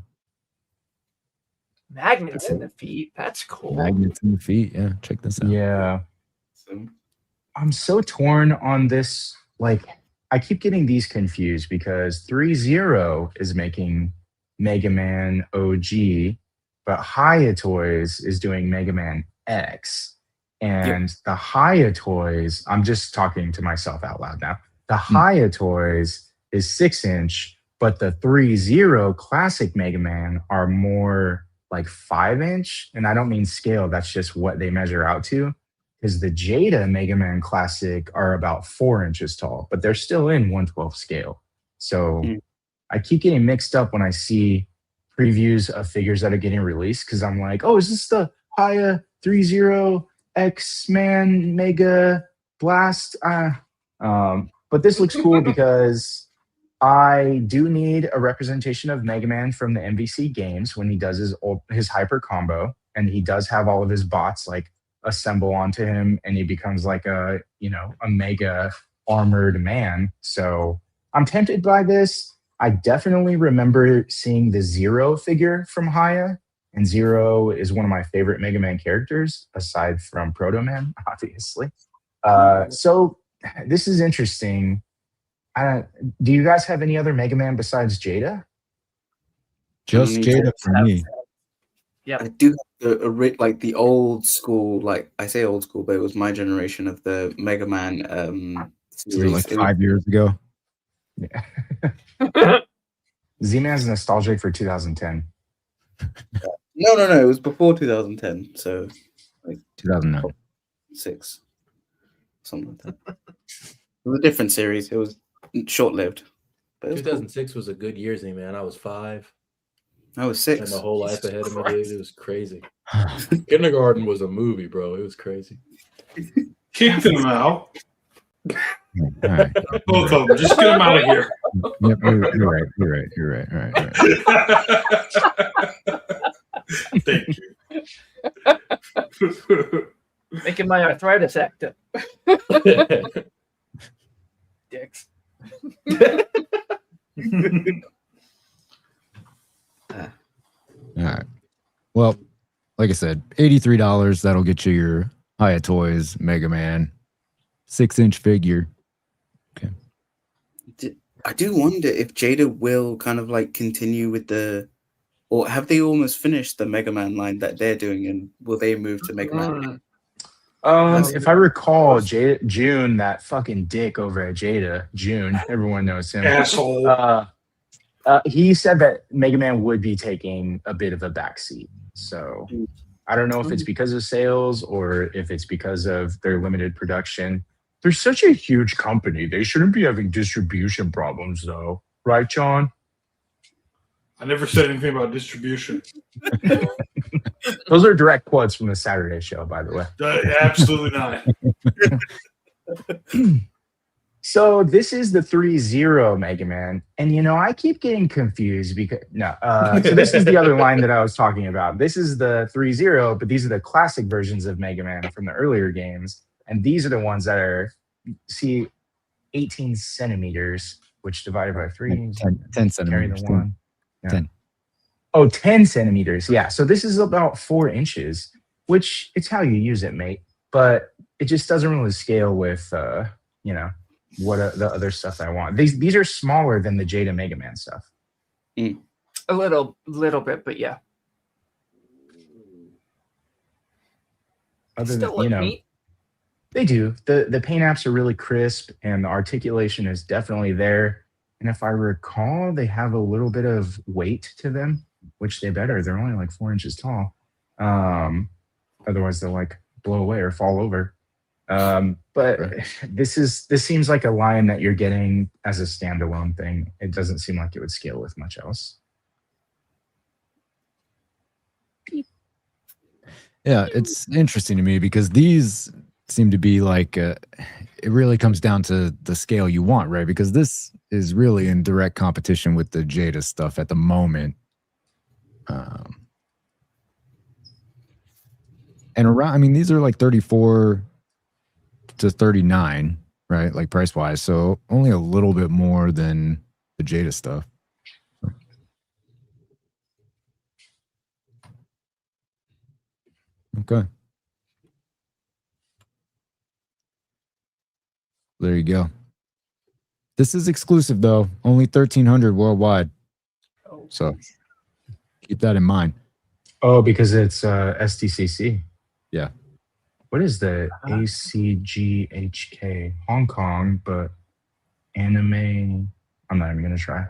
Magnets in the feet. That's cool. Magnets in the feet. Yeah, check this out. Yeah. I'm so torn on this. Like, I keep getting these confused because 3-0 is making Mega Man OG, but Haya Toys is doing Mega Man X. And the Haya Toys, I'm just talking to myself out loud now. The Haya Toys is 6-inch, but the 3-0 classic Mega Man are more like 5-inch. And I don't mean scale, that's just what they measure out to. Because the Jada Mega Man Classic are about 4 inches tall, but they're still in 1/12 scale. So I keep getting mixed up when I see previews of figures that are getting released because I'm like, oh, is this the Haya 3-0 X-Man Mega Blast? But this looks cool because I do need a representation of Mega Man from the MVC games when he does his hyper combo, and he does have all of his bots like assemble onto him, and he becomes like a mega armored man. So I'm tempted by this. I definitely remember seeing the Zero figure from Haya, and Zero is one of my favorite Mega Man characters aside from Proto Man, obviously. So this is interesting. Do you guys have any other Mega Man besides Jada? Just Jada for me. Yeah, I do have the old school, like I say old school, but it was my generation of the Mega Man series. Like 5 years ago. Yeah. Z-Man's nostalgic for 2010. No, it was before 2010, so like 2009. 6, something like that. It was a different series. It was short-lived. But it was 2006 was a good year, Z-Man. I was 5. I was 6. And the whole life ahead of me, dude. It was crazy. Kindergarten was a movie, bro. It was crazy. Kick them out. All right. Both of them. Just get them out of here. Yep, you're right. You're right. All right. Thank you. Making my arthritis active. Dicks. All right. Well, like I said, $83. That'll get you your Haya Toys Mega Man 6-inch figure. Okay. I do wonder if Jada will kind of like continue with or have they almost finished the Mega Man line that they're doing, and will they move to Mega Man? If I recall, June, that fucking dick over at Jada, June, everyone knows him. Asshole. He said that Mega Man would be taking a bit of a backseat. So I don't know if it's because of sales or if it's because of their limited production. They're such a huge company. They shouldn't be having distribution problems, though. Right, John? I never said anything about distribution. Those are direct quotes from the Saturday show, by the way. Absolutely not. So this is the 3-0 Mega Man. And, I keep getting confused because, so this is the other line that I was talking about. This is the 3-0, but these are the classic versions of Mega Man from the earlier games. And these are the ones that are, 18 centimeters, which divided by 3. 10 centimeters. 1. Yeah. 10. Oh, 10 centimeters. Yeah. So this is about 4 inches, which it's how you use it, mate. But it just doesn't really scale with, what the other stuff I want. These are smaller than the Jada Mega Man stuff. A little bit, but yeah. Other Still than, look neat. They do. The paint apps are really crisp, and the articulation is definitely there. And if I recall, they have a little bit of weight to them, which they better. They're only like 4 inches tall. Otherwise, they'll like blow away or fall over. But this seems like a line that you're getting as a standalone thing. It doesn't seem like it would scale with much else. Yeah, it's interesting to me because these seem to be like it really comes down to the scale you want, right? Because this is really in direct competition with the Jada stuff at the moment. And around, these are like 34 to 39, right? Like price wise. So only a little bit more than the Jada stuff. Okay. There you go. This is exclusive though. Only 1,300 worldwide. So keep that in mind. Oh, because it's SDCC. Yeah. What is the ACGHK? Hong Kong, but anime. I'm not even gonna try.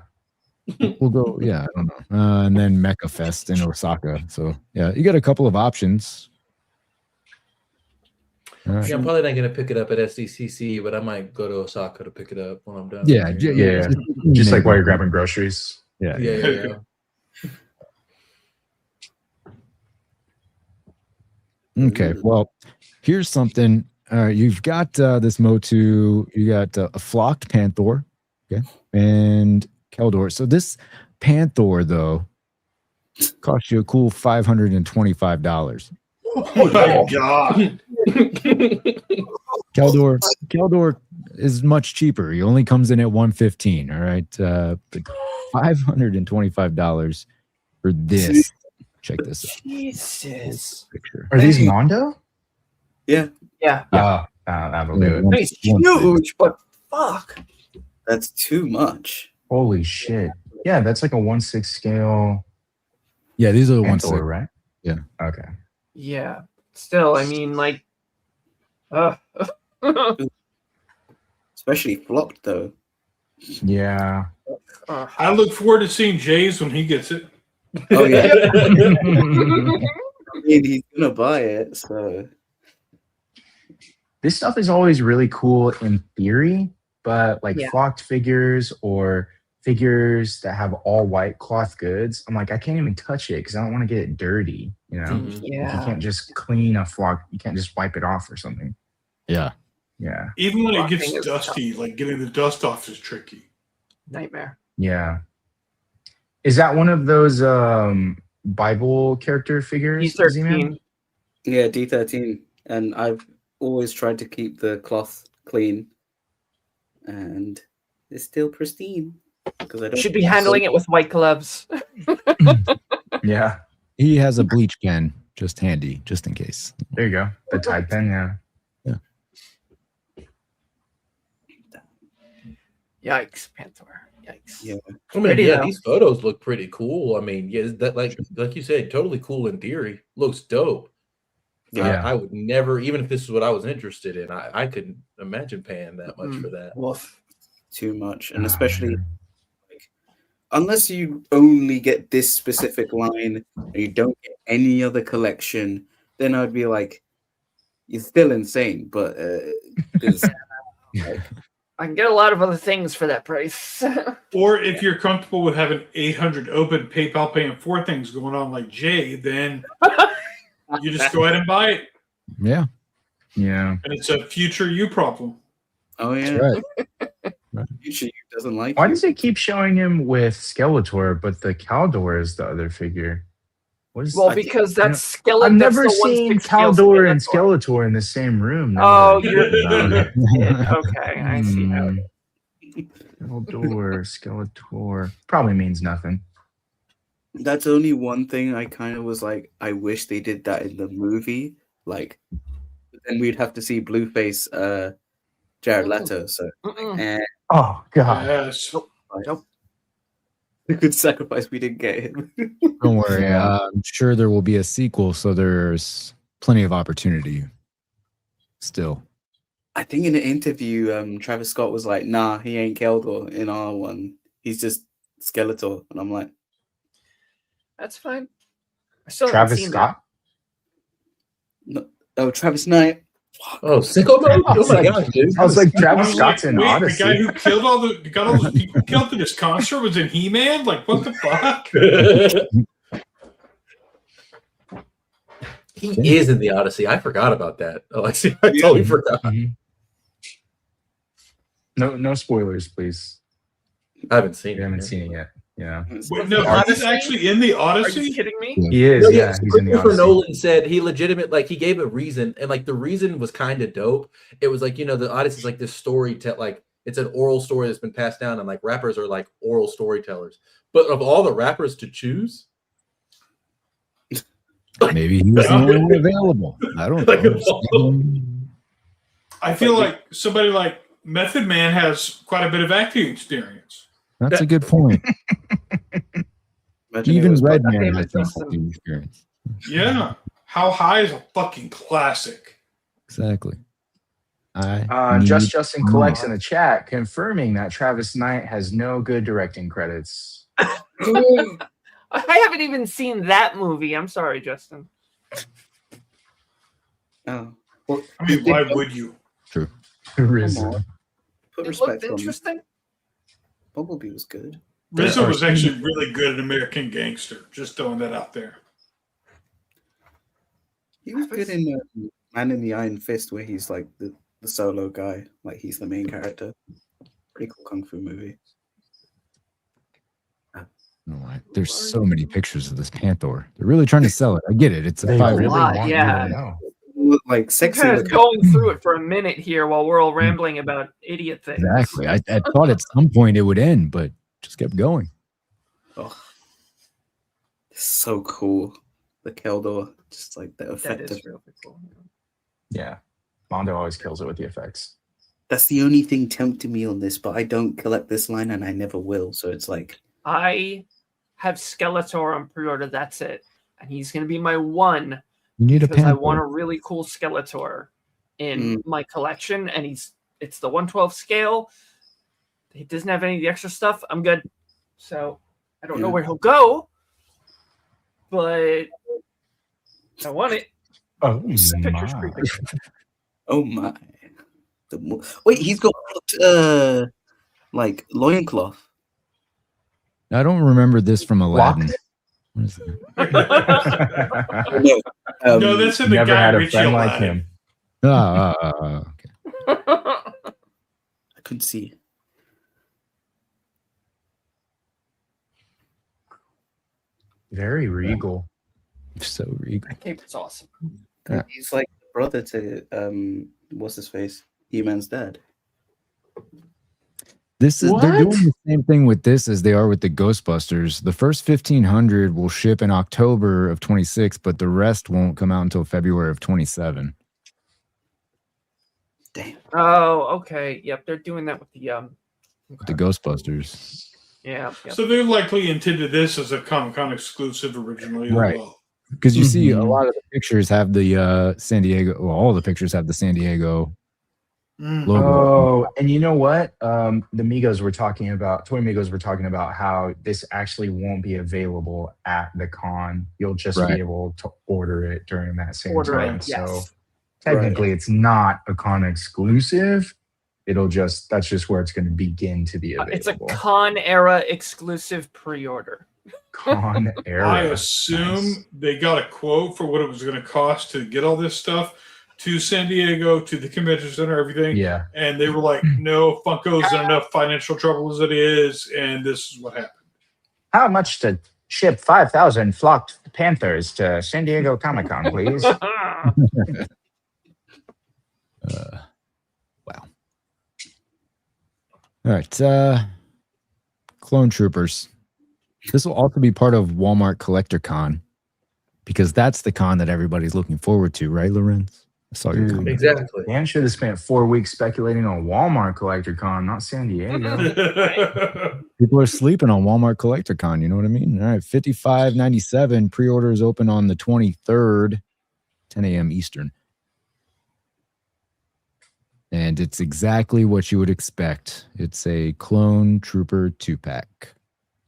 We'll go. Yeah, I don't know. And then Mecha Fest in Osaka. So yeah, you got a couple of options. All right. Yeah, I'm probably not going to pick it up at SDCC, but I might go to Osaka to pick it up when I'm done. Yeah, Yeah, just like while you're grabbing groceries. Yeah. Yeah. Okay. Well, here's something. You've got this Motu. You got a flocked Panther, okay, and Keldor. So this Panther though cost you a cool $525. Oh my god! Keldor is much cheaper. He only comes in at $115. All right, but $525 for this. Check this out. Jesus. Picture. Are these Mondo? Yeah, Yeah. That'll do it. It's huge, but fuck. that's too much. Holy shit! Yeah, that's like a 1/6 scale. Yeah, these are the ones. Panther, right? Yeah. Okay. Yeah. Still, I mean, like, Especially flopped though. Yeah. I look forward to seeing Jay's when he gets it. Oh yeah. I mean, he's gonna buy it, so This stuff is always really cool in theory, but like Yeah. flocked figures or figures that have all white cloth goods, I'm like, I can't even touch it because I don't want to get it dirty. You know, Mhm. Like, you yeah. can't just clean a flock. You can't just wipe it off or something. Yeah. Yeah. Even when it Rocking gets is dusty, like getting the dust off is tricky. Nightmare. Yeah. Is that one of those Bible character figures? He's Z-Man? 13. yeah, D13. And I've always tried to keep the cloth clean, and it's still pristine because I don't Should be handling it with white gloves. Yeah. He has a bleach pen just handy, just in case. There you go. The Tide pen. Yeah. Yikes, Panther. Yikes. Yeah. I mean, Pretty yeah, though. these photos look pretty cool. I mean, yeah, that like you said, totally cool in theory. Looks dope. Yeah. I would never, even if this is what I was interested in, I couldn't imagine paying that much for that. Woof. Too much, and Oh, especially man. unless you only get this specific line and you don't get any other collection, then I'd be like, you're still insane. But there's like, I can get a lot of other things for that price. Or if you're comfortable with having 800 open PayPal paying for things going on like Jay, then you just go ahead and buy it, Yeah. Yeah. and it's a future you problem. oh yeah, Right. future you doesn't like Why you. does it keep showing him with Skeletor, but the Caldor is the other figure? What is well, I- because I that's skeleton. I've never that's the seen 1/6 scale Caldor and Skeletor. Skeletor in the same room. Oh, Never. you're okay. I see how. Caldor, Skeletor. Probably means nothing. That's only one thing I kind of was like, I wish they did that in the movie. Like, then we'd have to see Blueface, Jared Leto. So, Mm-mm. and Oh God. Yes. a good sacrifice we didn't get him. Don't worry. Yeah. I'm sure there will be a sequel, so there's plenty of opportunity still. I think in an interview, Travis Scott was like, "Nah, he ain't Keldor in our one. He's just Skeletor." And I'm like, That's fine. I still haven't Travis seen Scott. no. "Oh, Travis Knight." Oh, sicko mode! Oh my gosh, dude. I was like, Travis I'm Scott's like, in wait, Odyssey. the guy who killed got all those people killed in his concert was in He-Man? Like, what the fuck? He is in the Odyssey. I forgot about that. Oh, I see. I totally forgot. Mhm. No spoilers, please. I haven't seen You it. haven't man. seen it yet. Yeah. Wait, no, he's actually in the Are you Odyssey? kidding me? Yeah. He is. No, Yeah, he's in the Christopher Odyssey. Nolan said he legitimate, like he gave a reason, and like the reason was kind of dope. It was like, the Odyssey is like this story like it's an oral story that's been passed down, and like rappers are like oral storytellers. But of all the rappers to choose, Maybe he was the only one available. I don't Like a know. bomb. I feel like somebody like Method Man has quite a bit of acting experience. That's a good point. Imagine it Even was Red Buck- Man David has some Justin. acting experience. Yeah. How High is a fucking classic. Exactly. Just Justin more. collects in the chat confirming that Travis Knight has no good directing credits. I haven't even seen that movie. I'm sorry, Justin. Oh. Well, I mean, why would you? True. RZA. put It respect looked on him. interesting. Bumblebee was good. RZA was actually really good at American Gangster. Just throwing that out there. He was good in Man in the Iron Fist, where he's like the solo guy, like he's the main character. Pretty cool kung fu movie. No, there's so many pictures of this Panther. They're really trying to sell it. I get it. It's a They 5 really lot, want yeah. you to know. Look like I'm sexy. kind of looking. going through it for a minute here while we're all rambling about idiot things. Exactly. I thought at some point it would end, but just kept going. Oh, it's so cool. The Keldor, just like the That effect. is Of, really cool. Yeah. Mondo always kills it with the effects. that's the only thing tempting me on this, but I don't collect this line and I never will. So it's like, I have Skeletor on pre-order. That's it, and he's going to be my one You need a because I Panther. want a really cool Skeletor in my collection, and it's the 1/12 scale. He doesn't have any of the extra stuff. I'm good. So I don't know Yeah. where he'll go, but I want it. Oh, Picture's my. creepy. oh my. Wait, he's got like loincloth. I don't remember this from Aladdin. Locked? What is that? No, No, that's in the Never Guy had a Ritchie friend like Aladdin. him. Okay. I couldn't see. Very regal. So regal. That cape is awesome. Yeah. He's like brother to what's his face? He-Man's dad. They're doing What? the same thing with this as they are with the Ghostbusters. The first 1,500 will ship in October of 26, but the rest won't come out until February of 27. Damn. Oh, okay. Yep, they're doing that with the With the Ghostbusters. yeah. Yep. So they likely intended this as a Comic-Con exclusive originally Right. as well. Because you see a Mhm. lot of the pictures have the San Diego, well, all the pictures have the San Diego Mm. logo. Oh, and you know what? The Migos were talking about, Toy Migos were talking about how this actually won't be available at the con. You'll just Right. be able to order it during that same Order time. it, So yes. technically, it's not a con exclusive. That's just where it's going to begin to be available. It's a con era exclusive pre-order. con era. I assume Nice. they got a quote for what it was going to cost to get all this stuff to San Diego, to the convention center, everything. Yeah. And they were like, no, Funko's in enough financial trouble as it is. And this is what happened. How much to ship 5,000 flocked Panthers to San Diego Comic Con, please? Wow. All right. Clone Troopers. This will also be part of Walmart Collector Con because that's the con that everybody's looking forward to, right, Lorenz? I saw your Dude. comment. Exactly. Dan should have spent 4 weeks speculating on Walmart Collector Con, not San Diego. People are sleeping on Walmart Collector Con. You know what I mean? All right. $55.97. Pre-orders open on the 23rd, 10 a.m. Eastern. And it's exactly what you would expect. It's a Clone Trooper 2-pack.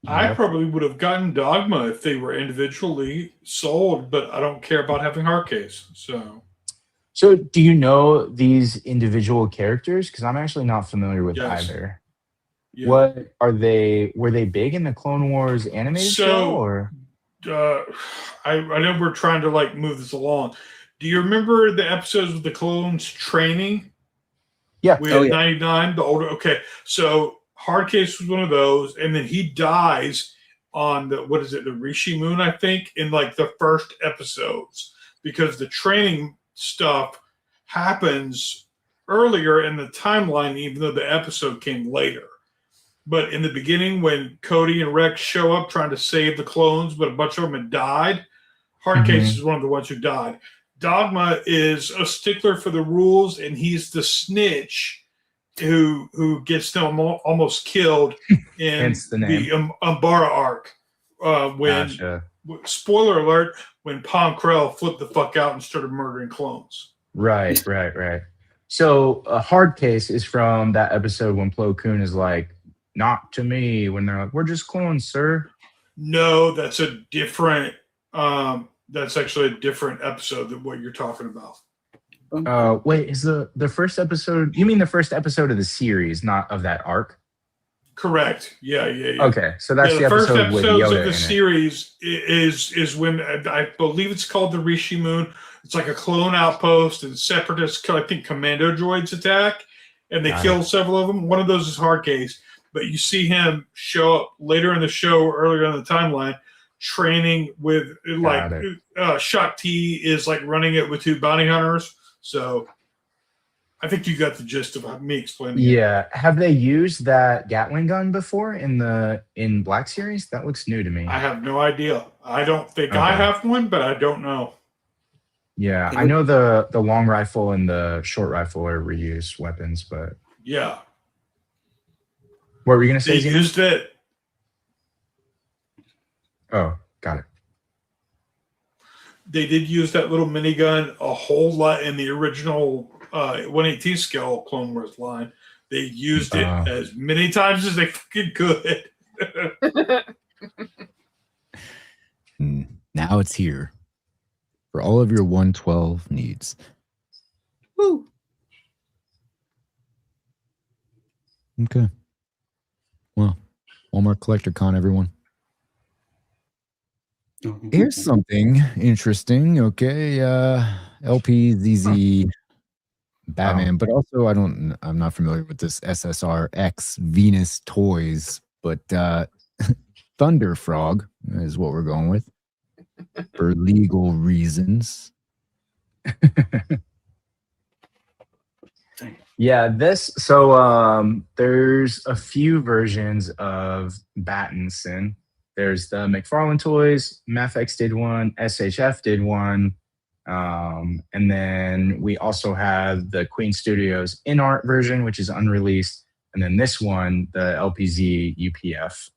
I probably would have gotten Dogma if they were individually sold, but I don't care about having hard case. So, do you know these individual characters? Because I'm actually not familiar with Yes. either. Yeah. What are they? Were they big in the Clone Wars animated show? Or I know we're trying to like move this along. Do you remember the episodes with the clones training? yeah, With Oh, yeah. 99, the older. Okay, so Hardcase was one of those, and then he dies on the the Rishi Moon, I think, in like the first episodes because the training stuff happens earlier in the timeline, even though the episode came later. But in the beginning, when Cody and Rex show up trying to save the clones, but a bunch of them had died, Hardcase Mhm. is one of the ones who died. Dogma is a stickler for the rules, and he's the snitch who gets them almost killed in Hence the the name. Umbara arc. When Gotcha. spoiler alert, when Pom Krell flipped the fuck out and started murdering clones. Right. So a hard case is from that episode when Plo Koon is like, "Not to me," when they're like, "We're just clones, sir." No, that's a different. That's actually a different episode than what you're talking about. Wait, is the first episode? You mean the first episode of the series, not of that arc? Correct. Yeah. Okay, so that's Yeah, the first episode with episodes Yoda of the in it. series is when I believe it's called the Rishi Moon. It's like a clone outpost, and separatists, I think, commando droids attack, and they Got kill several of them. One of those is Hardcase, but you see him show up later in the show, or earlier in the timeline, training with like Shakti is like running it with 2 bounty hunters. So I think you got the gist of me explaining. Yeah, have they used that Gatling gun before in Black Series? That looks new to me. I have no idea. I don't think I Okay. have one, but I don't know. Yeah, I know the long rifle and the short rifle are reused weapons, but Yeah, what were you gonna say? they Zena? used it. Oh, got it. They did use that little minigun a whole lot in the original 118 scale Clone Wars line. They used it as many times as they fucking could. Now it's here for all of your 112 needs. Woo. Okay. Well, Walmart Collector Con, everyone. Here's something interesting. Okay. LPZZ Batman, but also I'm not familiar with this SSRX Venus Toys, but Thunder Frog is what we're going with for legal reasons. Yeah, there's a few versions of Battinson. There's the Mcfarlane Toys, Mafex did one, SHF did one, and then we also have the Queen Studios in art version, which is unreleased, and then this one, the LPZ UPF.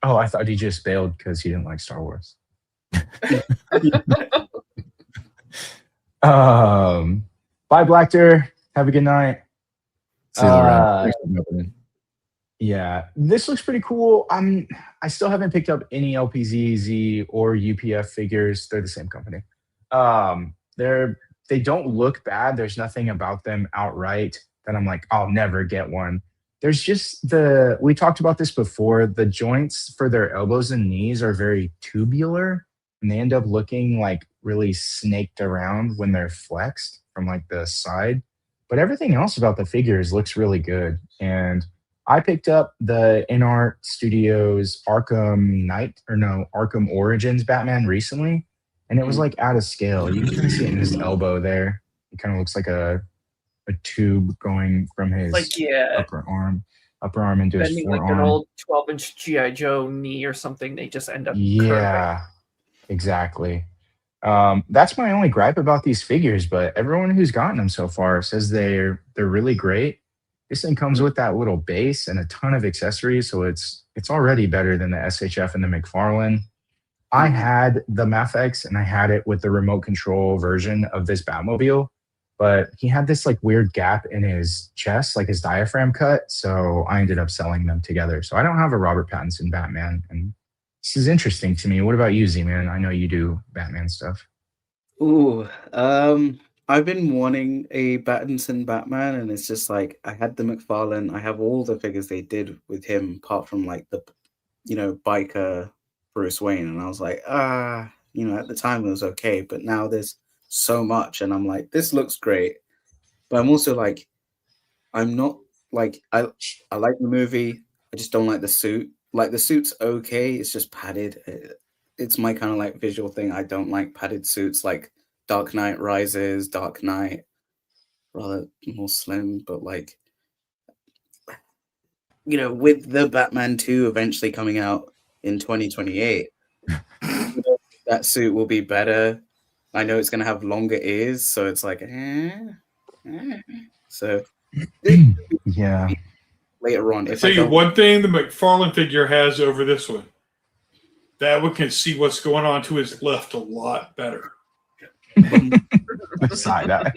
Oh, I thought he just bailed because he didn't like Star Wars. Bye, Blactor. Have a good night. See you around. Thanks for jumping in. Yeah, this looks pretty cool. I still haven't picked up any LPZZ or UPF figures. They're the same company. They don't look bad. There's nothing about them outright that I'm like, I'll never get one. There's just we talked about this before. The joints for their elbows and knees are very tubular, and they end up looking like really snaked around when they're flexed from like the side. But everything else about the figures looks really good. And I picked up the InArt Studios Arkham Origins Batman recently, and it was like out of scale. You can kind of see it in his elbow there. It kind of looks like a tube going from his upper arm into his bending forearm. like an old 12-inch GI Joe knee or something. They just end up Yeah, exactly. That's my only gripe about these figures, but everyone who's gotten them so far says they're really great. This thing comes with that little base and a ton of accessories, so it's already better than the SHF and the Mcfarlane. I had the Mafex and I had it with the remote control version of this Batmobile, but he had this like weird gap in his chest, like his diaphragm cut, so I ended up selling them together. So I don't have a Robert Pattinson Batman, and this is interesting to me. What about you, Z-Man? I know you do Batman stuff. Ooh, I've been wanting a Pattinson Batman, and it's just like I had the Mcfarlane. I have all the figures they did with him, apart from like the, biker Bruce Wayne, and I was like, at the time it was okay, but now there's so much, and I'm like, this looks great, but I'm also like, I'm not like I like the movie, I just don't like the suit. Like the suit's okay, it's just padded. It's my kind of like visual thing. I don't like padded suits like Dark Knight Rises, Dark Knight, rather more slim, but like, with the Batman 2 eventually coming out in 2028, that suit will be better. I know it's going to have longer ears, so it's like, so Yeah. later on, I if tell I you don't, one thing the McFarlane figure has over this one. That one can see what's going on to his left a lot better. Side eye.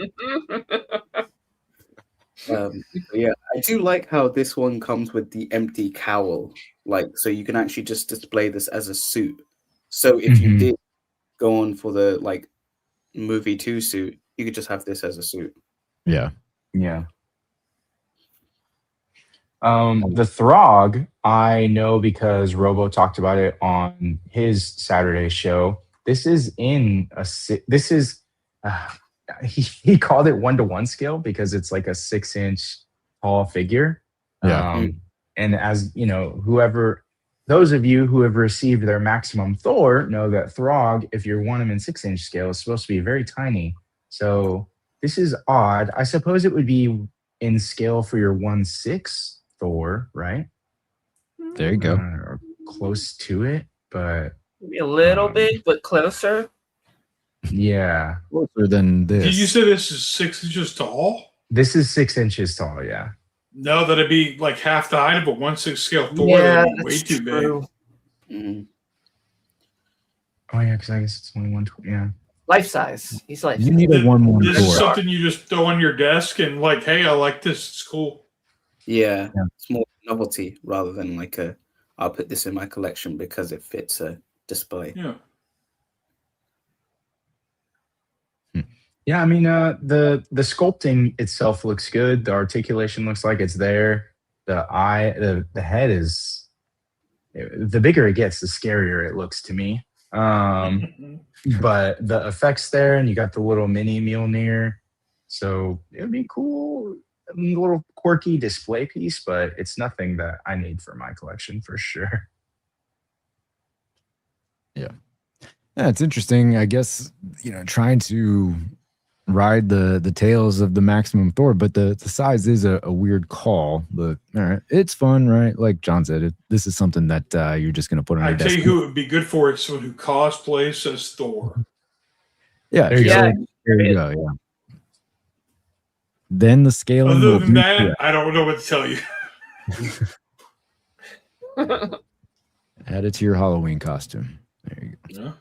yeah, I do like how this one comes with the empty cowl, like so you can actually just display this as a suit. So if you Mhm. did go on for the like movie 2 suit, you could just have this as a suit. Yeah. Yeah. The Throg, I know because Robo talked about it on his Saturday show. This is in a this is he called it 1-to-1 scale because it's like a 6-inch tall figure. Yeah. And as you know, those of you who have received their maximum Thor know that Throg, if you want him in 6-inch scale, is supposed to be very tiny. So this is odd. I suppose it would be in scale for your 1/6 Thor, right? There you go. Or close to it, but Maybe a little big, but closer. yeah, Closer than this. Did you say this is 6 inches tall? this is 6 inches tall. Yeah, No, that'd be like half the height of a 1/6 scale Thor. Yeah, That'd be way that's too true. big. Mm. oh yeah, because I guess it's only 120. Yeah, Life size. He's life You size. need a 1/1 This is Thor. something you just throw on your desk and like, hey, I like this. It's cool. Yeah, Yeah. it's more novelty rather than like I'll put this in my collection because it fits a display. Yeah. yeah. I mean, the sculpting itself looks good. The articulation looks like it's there. The eye, the head is. The bigger it gets, the scarier it looks to me. But the effects there, and you got the little mini Mjolnir, so it would be cool, a little quirky display piece, but it's nothing that I need for my collection for sure. Yeah, it's interesting. I guess, trying to ride the tails of the maximum Thor, but the size is a weird call. But all right, it's fun, right? Like John said, this is something that you're just gonna put on I your tell desk. you who it would be good for is someone who cosplays as Thor. Yeah, There you so go. there you go. Yeah. Then the scaling. Other will than be- that, I don't know what to tell you. add it to your Halloween costume. There you go. Yeah.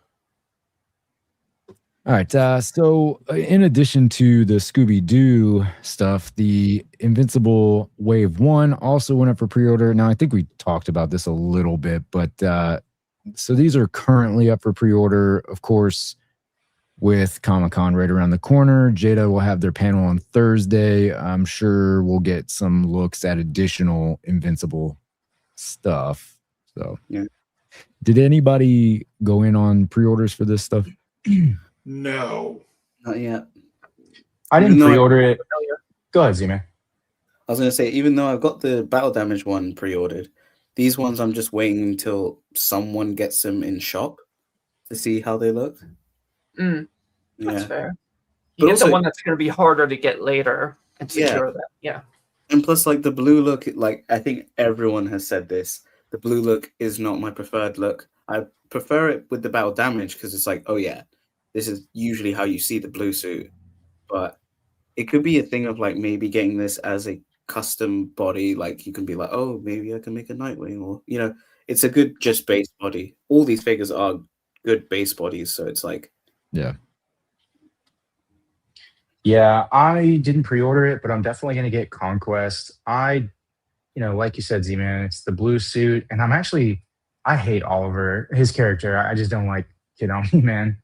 All right. So in addition to the Scooby-Doo stuff, the Invincible Wave 1 also went up for pre-order. Now, I think we talked about this a little bit, but so these are currently up for pre-order, of course, with Comic-Con right around the corner. Jada will have their panel on Thursday. I'm sure we'll get some looks at additional Invincible stuff. So, Yeah. Did anybody go in on pre-orders for this stuff? No. Not yet. I didn't Even though I- pre-order it. Go ahead, Z-Man. I was gonna say, even though I've got the battle damage one pre-ordered, these ones I'm just waiting until someone gets them in shop to see how they look. That's Yeah, fair. But You get also- the one that's going to be harder to get later and Yeah. secure that. Yeah. and plus, like the blue look, like I think everyone has said this. The blue look is not my preferred look. I prefer it with the battle damage because it's like, oh yeah, this is usually how you see the blue suit. But it could be a thing of like maybe getting this as a custom body. Like you can be like, oh, maybe I can make a Nightwing, or it's a good just base body. All these figures are good base bodies, so it's like, Yeah. Yeah, I didn't pre-order it, but I'm definitely going to get Conquest. Like you said, Z-Man, it's the blue suit, and I hate Oliver, his character. I just don't like Kid Omni-Man.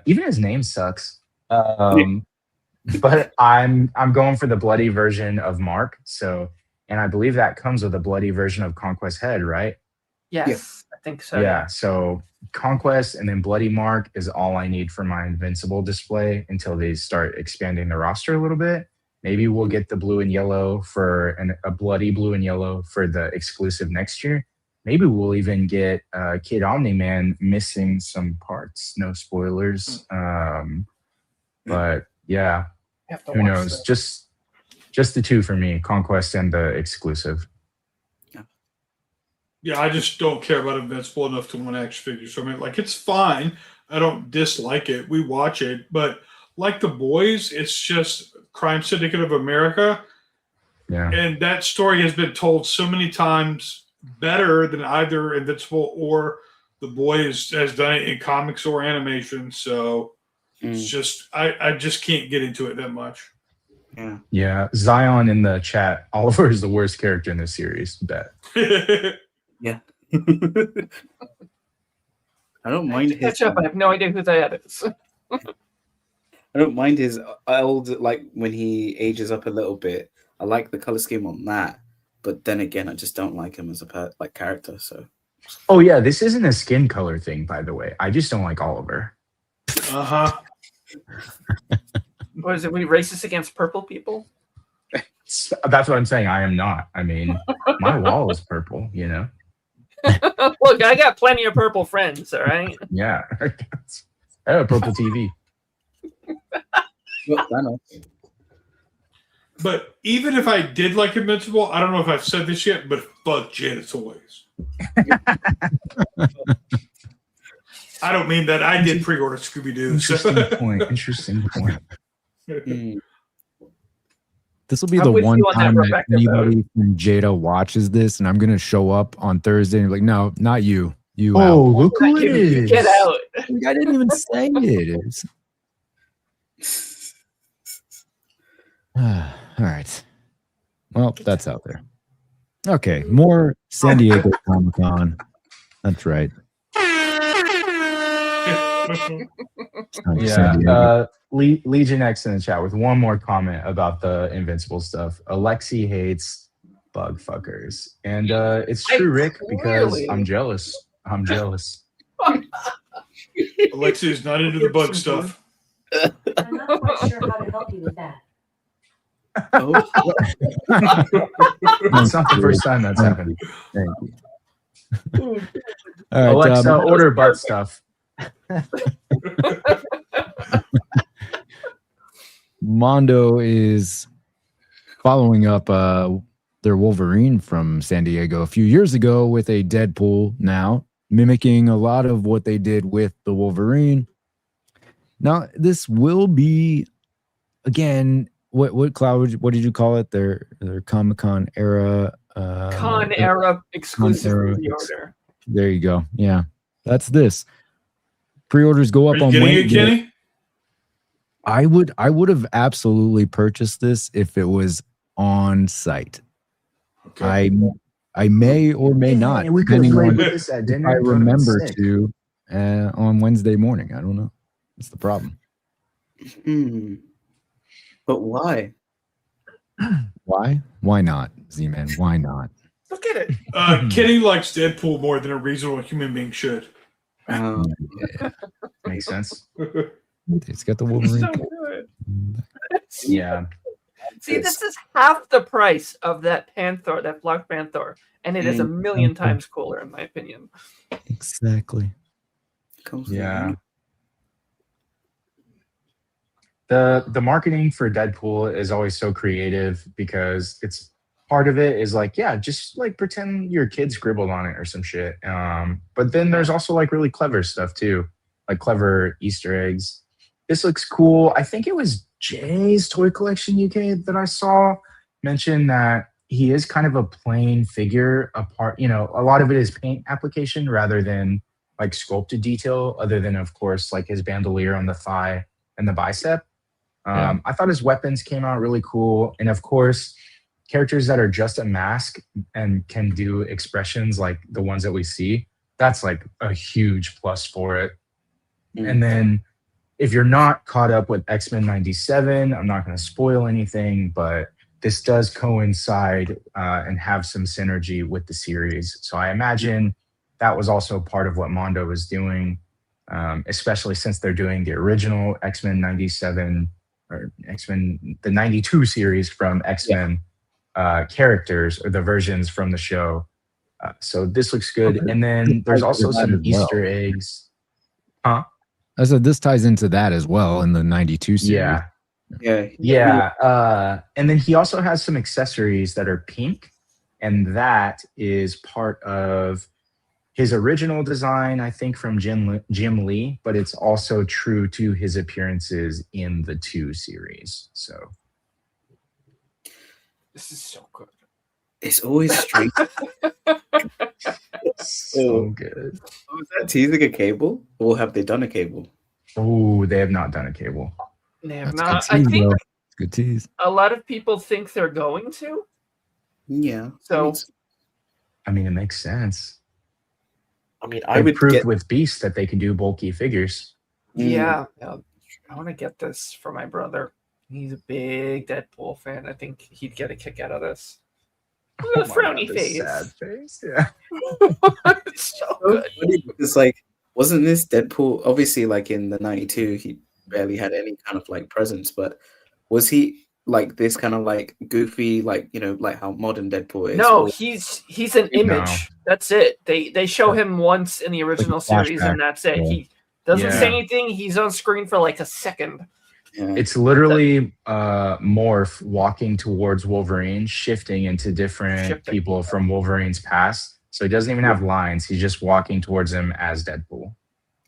Even his name sucks. But I'm going for the bloody version of Mark. So, and I believe that comes with a bloody version of Conquest Head, right? Yes, I think so. Yeah. So Conquest and then Bloody Mark is all I need for my Invincible display until they start expanding the roster a little bit. Maybe we'll get the blue and yellow for a bloody blue and yellow for the exclusive next year. Maybe we'll even get Kid Omni-Man missing some parts. No spoilers. But yeah, You have to who watch knows? that. Just the two for me, Conquest and the exclusive. Yeah, I just don't care about Invincible enough to want action figures. So I mean, like, it's fine. I don't dislike it. We watch it, but like The Boys, it's just Crime Syndicate of America. Yeah. And that story has been told so many times better than either Invincible or The Boys has done it in comics or animation. So it's just, I just can't get into it that much. Yeah. Yeah. Zion in the chat. Oliver is the worst character in this series. Bet. Yeah. I don't mind his. Catch up. I have no idea who that is. I don't mind his old, like when he ages up a little bit. I like the color scheme on that, but then again, I just don't like him as a character. So. Oh yeah, this isn't a skin color thing, by the way. I just don't like Oliver. Uh-huh. What is it? We racist against purple people? That's what I'm saying. I am not. I mean, my wall is purple, you know? Look, I got plenty of purple friends, all right? Yeah. I have a purple TV. But even if I did like Invincible, I don't know if I've said this yet, but fuck Janet Toys. I don't mean that. I did pre-order Scooby-Doo. Interesting point. Interesting point. This will be I'm the with one you on that time that Rebecca anybody from Jada watches this, and I'm going to show up on Thursday and be like, no, not you. You Oh, out. look who it is. Get out. Like, I didn't even say it. All right. Well, that's out there. Okay, more San Diego Comic-Con. That's right. Yeah. Legion X in the chat with one more comment about the Invincible stuff. Alexi hates bug fuckers. And it's true, Rick, because I'm jealous. I'm jealous. Alexi is not into the bug stuff. I'm not quite sure how to help you with that. It's not the first time that's happened. Thank you. All right, Alexa, order butt stuff. Mondo is following up their Wolverine from San Diego a few years ago with a Deadpool now, mimicking a lot of what they did with the Wolverine. Now, this will be, again, what Cloud, what did you call it? Their Comic-Con era. Con era exclusive pre-order. There you go. Yeah, that's this. Pre-orders go up Are you on getting Wednesday. it, Kenny? I would have absolutely purchased this if it was on site. Okay. I may or may not. We could have depending played on with this at if dinner. I It would've been remember sick. to on Wednesday morning. I don't know. That's the problem. But why? Why? Why not, Z-Man? Why not? Look at it. Kenny likes Deadpool more than a reasonable human being should. Makes sense. It's got the Wolverine. So good. Yeah. See, this is half the price of that Panther, that Black Panther, and it is a million times cooler, in my opinion. Exactly. Yeah. The marketing for Deadpool is always so creative because it's part of it is like, yeah, just like pretend your kid scribbled on it or some shit. But then there's also like really clever stuff too, like clever Easter eggs. This looks cool. I think it was Jay's Toy Collection UK that I saw mention that he is kind of a plain figure apart. You know, a lot of it is paint application rather than like sculpted detail, other than, of course, like his bandolier on the thigh and the bicep. I thought his weapons came out really cool. And of course, characters that are just a mask and can do expressions like the ones that we see, that's like a huge plus for it. And then if you're not caught up with X-Men 97, I'm not going to spoil anything, but this does coincide and have some synergy with the series. So I imagine that was also part of what Mondo was doing, especially since they're doing the original X-Men 97 or X-Men, the 92 series from X-Men characters or the versions from the show. So this looks good. And then there's also some Easter eggs. Huh? I said this ties into that as well in the 92 series. Yeah. And then he also has some accessories that are pink, and that is part of his original design, I think, from Jim Lee, but it's also true to his appearances in the 2 series. So This is so good. It's always strange. so good. Was that teasing a cable, or have they done a cable? Oh, they have not done a cable. They have That's a not. good I tease, think though. Good tease. a lot of people think they're going to. Yeah. So I mean, it makes sense. I mean, They I would proved get. with Beast that they can do bulky figures. yeah, I want to get this for my brother. He's a big Deadpool fan. I think he'd get a kick out of this. Look at the Oh my frowny God, this face. sad face. Yeah. It's so good. It's like, wasn't this Deadpool? Obviously, like in the '92, he barely had any kind of like presence. But was he like this kind of like goofy, like like how modern Deadpool is? No, Or- he's an image. That's it. They show him once in the original series, flashback. and that's it. Yeah. He doesn't say Yeah. anything. He's on screen for like a second. yeah. It's literally Morph walking towards Wolverine, shifting into different people from Wolverine's past. So he doesn't even have lines. He's just walking towards him as Deadpool.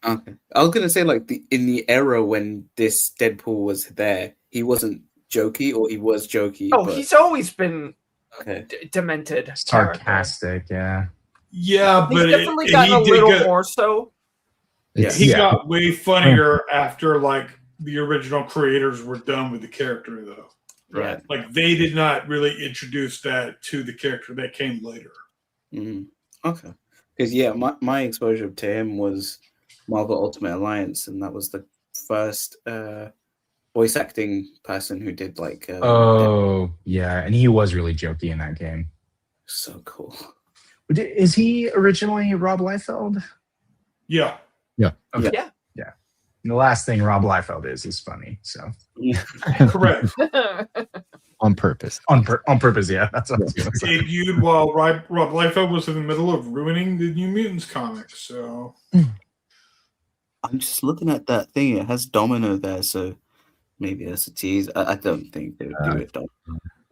Okay. I was gonna say like in the era when this Deadpool was there, he wasn't jokey, or he was jokey. Oh, but- he's always been okay. demented. character. Sarcastic, yeah. Yeah, He's but definitely he gotten a did little get- more so. He got way funnier after like the original creators were done with the character, though. Right. Like they did not really introduce that to the character that came later. Mm. Okay. Because my exposure to him was Marvel Ultimate Alliance, and that was the first voice acting person who did like. Oh, yeah. And he was really jokey in that game. So cool. Is he originally Rob Liefeld? Yeah. Yeah. Okay. Yeah. Yeah. And the last thing Rob Liefeld is funny. So Correct. On purpose. on purpose, yeah. That's what I was gonna say. Debuted while Rob Liefeld was in the middle of ruining the New Mutants comics. So I'm just looking at that thing. It has Domino there, so maybe that's a tease. I don't think they would do it.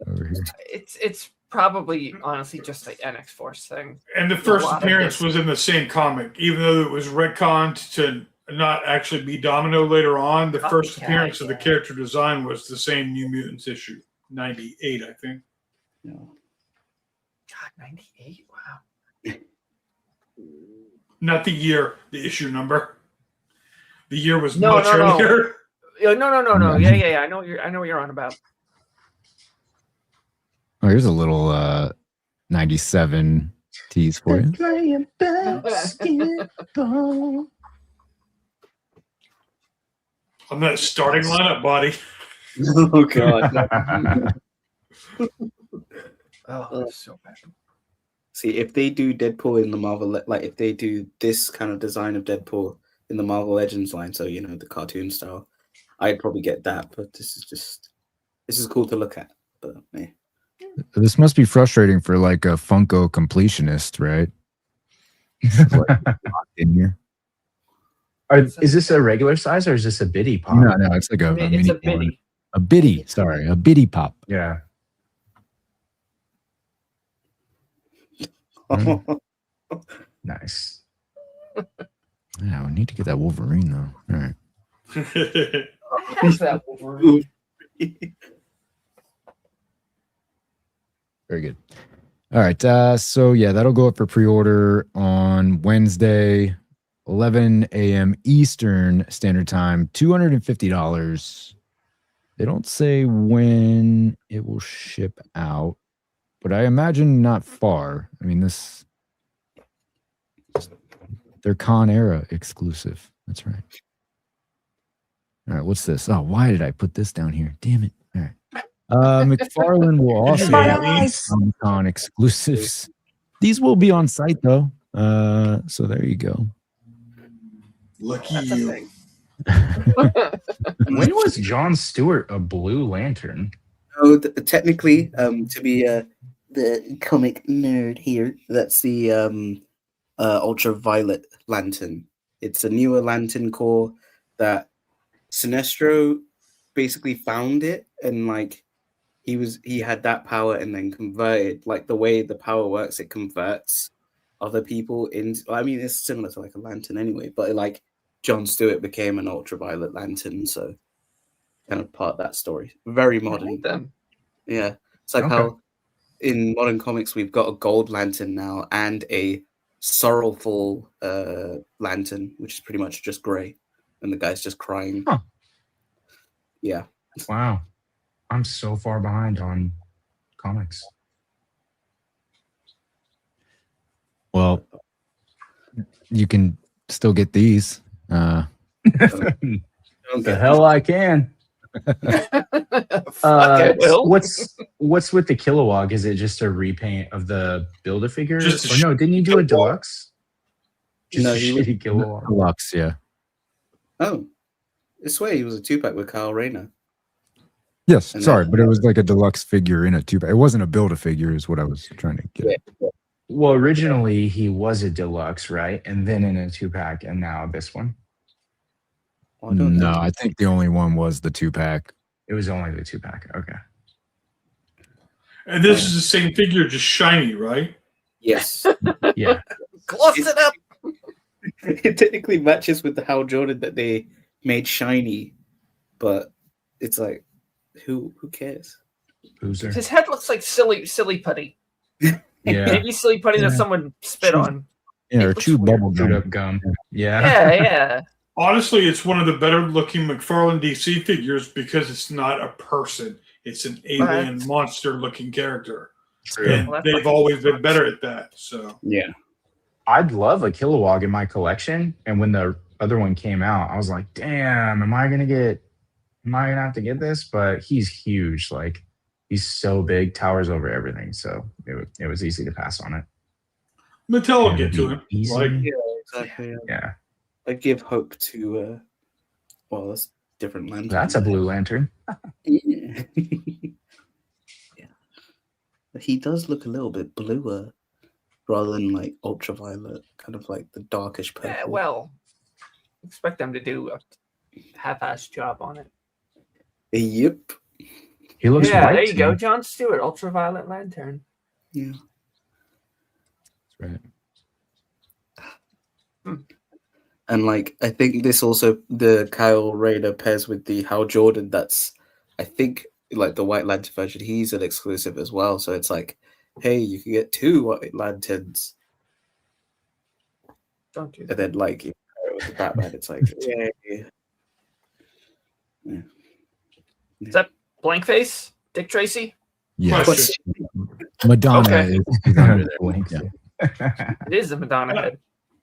Over here. It's probably honestly just an NX Force thing. and the A first lot of appearance this. was in the same comic, even though it was retconned to not actually be Domino later on. The first Copycat, appearance of the yeah. character design was the same New Mutants issue, 98, I think. God, 98. Wow. Not the year, the issue number. The year was No, much no, no. earlier. No. Yeah. I know what you're on about. Oh, here's a little 97 tease for you. Playing basketball. On that starting lineup, body. Oh god. Oh, that's so bad. See, if they do Deadpool in the Marvel, like if they do this kind of design of Deadpool in the Marvel Legends line, so the cartoon style, I'd probably get that. But this is cool to look at. But yeah. This must be frustrating for like a Funko completionist, right? In here. Is this a regular size or is this a bitty pop? No, it's like a It's mini a bitty. one. A bitty, sorry, a bitty pop. Yeah. Nice. Yeah, we need to get that Wolverine though. All right. What's that Wolverine? Very good. All right. So yeah, that'll go up for pre-order on Wednesday, 11 a.m. Eastern Standard Time. $250. They don't say when it will ship out, but I imagine not far. I mean, they're Con Era exclusive. That's right. All right. What's this? Oh, why did I put this down here? Damn it. All right. McFarlane will also have Comic-Con exclusives. These will be on site though. So there you go. Lucky That's a you. thing. When was John Stewart a Blue Lantern? Oh, technically, to be the comic nerd here, that's the ultraviolet lantern. It's a newer lantern core that Sinestro basically found it, and like he had that power and then converted. Like the way the power works, it converts other people in. I mean, it's similar to like a lantern anyway, but like Jon Stewart became an ultraviolet lantern, so kind of part of that story. Very modern. Them. Yeah, it's like how in modern comics we've got a gold lantern now and a sorrowful lantern, which is pretty much just gray, and the guy's just crying. Huh. Yeah. Wow. I'm so far behind on comics. Well, you can still get these. The hell I can. What's with the Kilowog? Is it just a repaint of the Build-A-Figure? Just a Or no, didn't you do a deluxe? Just No, a he shitty Kilowog. Deluxe, yeah. Oh, I swear he was a 2-pack with Kyle Rayner. Yes, And sorry, then- but it was like a deluxe figure in a 2-pack. It wasn't a Build-A-Figure is what I was trying to get. Yeah. Well, originally he was a deluxe, right? And then in a 2-pack, and now this one. Oh, I don't No, think- I think the only one was the 2-pack. It was only the 2-pack. Okay. And this is the same figure, just shiny, right? Yes. Yeah. Gloss it up. It technically matches with the Hal Jordan that they made shiny, but it's like, who cares? Loser. His head looks like silly putty. Yeah. Maybe silly putty that Yeah. someone spit on. Yeah, or It looks chew weird. bubble Chewed gum. up gum. Yeah. Yeah, yeah. Honestly, it's one of the better looking McFarlane DC figures because it's not a person. It's an alien Right. monster looking character. True. And Well, that's they've like- always been better at that. So Yeah. I'd love a Kilowog in my collection. And when the other one came out, I was like, damn, am I gonna have to get this? But he's huge. Like, he's so big, towers over everything. So it was easy to pass on it. Mattel will And get it'd to be it. easy. Like, Yeah, exactly. Yeah. I give hope to well, that's different lantern. That's a blue lantern. Yeah. Yeah. He does look a little bit bluer rather than like ultraviolet, kind of like the darkish purple. Yeah, well, expect them to do a half-assed job on it. Yep. He looks Yeah, white there you to go, me. Jon Stewart, ultraviolet lantern. Yeah. That's right. And like I think this also the Kyle Rayner pairs with the Hal Jordan. That's I think like the White Lantern version. He's an exclusive as well. So it's like, hey, you can get 2 White Lanterns, Don't do and that. then like if you pair it with the Batman, it's like, yay. Yeah. Is that Blank Face? Dick Tracy? Yes. Question. Madonna Okay. is under there. Blank. Yeah. It is the Madonna head.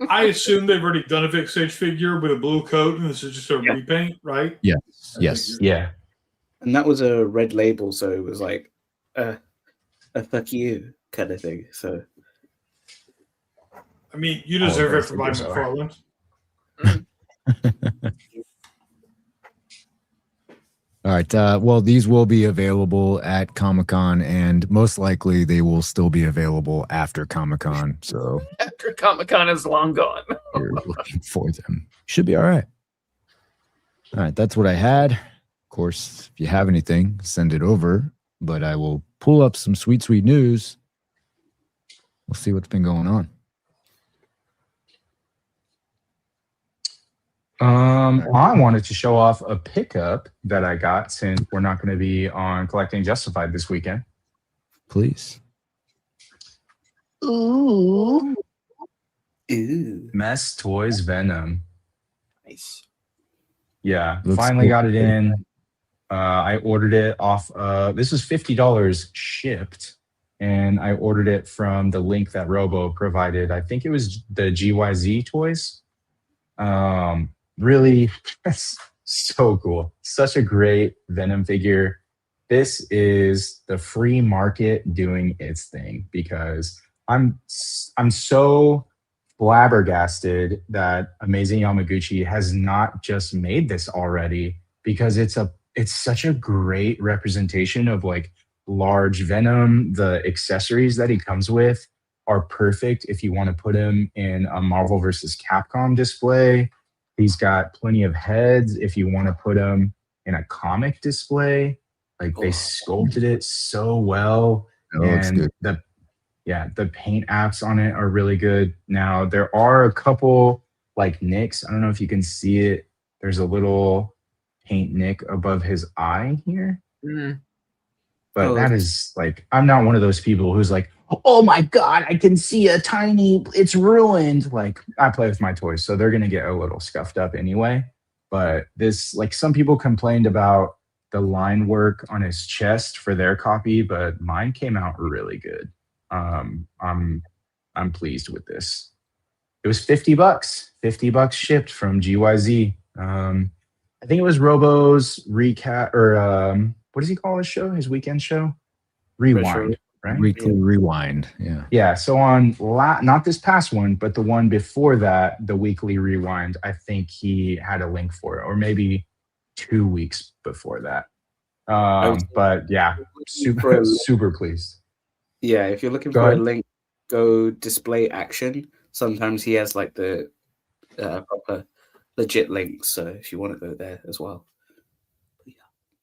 I assume they've already done a Vic Sage figure with a blue coat, and this is just a repaint, right? Yes. Yes. Yeah. And that was a red label, so it was like a fuck you kind of thing. So I mean, you All of deserve it those for buying figures are. McFarlane. All right. Well, these will be available at Comic-Con, and most likely they will still be available after Comic-Con. So After Comic-Con is long gone. you're looking for them. Should be all right. All right. That's what I had. Of course, if you have anything, send it over. But I will pull up some sweet news. We'll see what's been going on. I wanted to show off a pickup that I got since we're not going to be on Collecting Justified this weekend. Please. Ooh. ew. Mess Toys Venom. Nice. Yeah, Looks finally cool. got it in. I ordered it off. This was $50 shipped, and I ordered it from the link that Robo provided. I think it was the GYZ Toys. Really, that's so cool. Such a great Venom figure. This is the free market doing its thing, because I'm so flabbergasted that Amazing Yamaguchi has not just made this already, because it's such a great representation of like large Venom. The accessories that he comes with are perfect if you want to put him in a Marvel versus Capcom display. He's got plenty of heads if you want to put him in a comic display. Like, they sculpted it so well. That looks And good. Yeah, the paint apps on it are really good. Now there are a couple like nicks. I don't know if you can see it. There's a little paint nick above his eye here. But Oh, that is like, I'm not one of those people who's like, oh my God, I can see a tiny, it's ruined. Like, I play with my toys, so they're going to get a little scuffed up anyway. But this, like, some people complained about the line work on his chest for their copy, but mine came out really good. I'm pleased with this. It was $50 shipped from GYZ. I think it was Robo's recap, or what does he call his show? His weekend show? Rewind, right? Weekly Rewind. Yeah. Yeah. So on not this past one, but the one before that, the weekly Rewind, I think he had a link for it, or maybe 2 weeks before that. But yeah, super pleased. Yeah, if you're looking Go for ahead. a link, go display action. Sometimes he has like the proper legit links, so if you want to go there as well.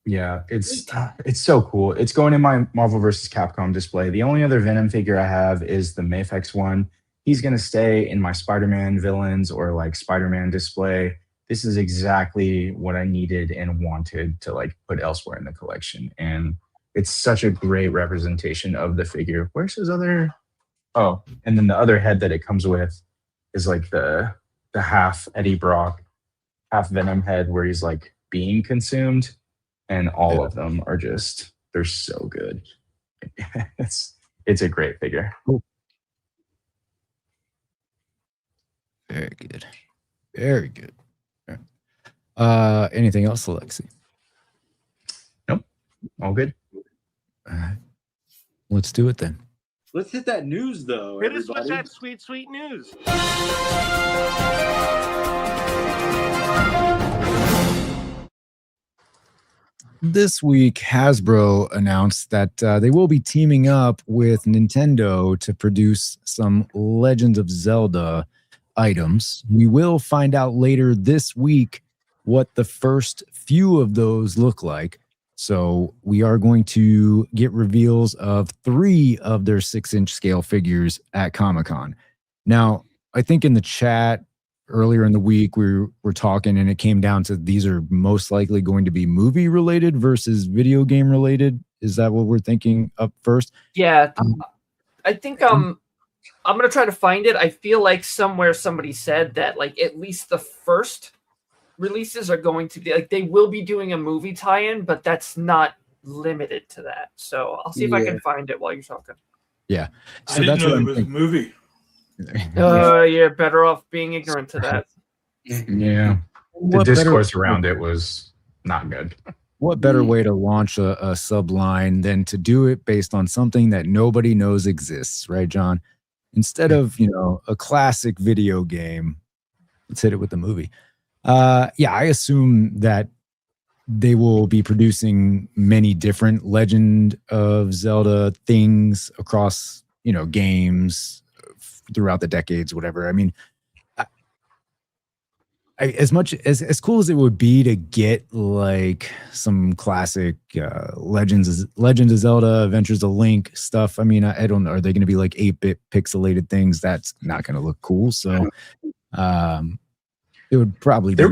Yeah, it's so cool. It's going in my Marvel vs. Capcom display. The only other Venom figure I have is the Mafex one. He's gonna stay in my Spider-Man villains or like Spider-Man display. This is exactly what I needed and wanted to like put elsewhere in the collection. And it's such a great representation of the figure. Where's his other? Oh, and then the other head that it comes with is like the half Eddie Brock, half Venom head where he's like being consumed. And all of them are just, they're so good. It's a great figure. Very good. Very good. Anything else, Alexi? Nope. All good. All right. Let's do it then. Let's hit that news, though. Hit us with everybody. that sweet, sweet news. This week, Hasbro announced that they will be teaming up with Nintendo to produce some Legend of Zelda items. We will find out later this week what the first few of those look like. So we are going to get reveals of 3 of their 6-inch scale figures at Comic-Con. Now, I think in the chat earlier in the week, we were talking and it came down to these are most likely going to be movie related versus video game related. Is that what we're thinking up first? Yeah, I think I'm gonna try to find it. I feel like somewhere somebody said that like at least the first releases are going to be like they will be doing a movie tie-in, but that's not limited to that. So I'll see if I can find it while you're talking. Yeah, I didn't know it was a movie. You're better off being ignorant to that. Yeah. The discourse around it was not good. What better way to launch a subline than to do it based on something that nobody knows exists, right, John? Instead of, a classic video game, let's hit it with the movie. Yeah, I assume that they will be producing many different Legend of Zelda things across, games throughout the decades, whatever. I mean, as much as cool as it would be to get like some classic Legend of Zelda, Adventures of Link stuff. I mean, I don't know. Are they going to be like 8-bit pixelated things? That's not going to look cool. So it would probably be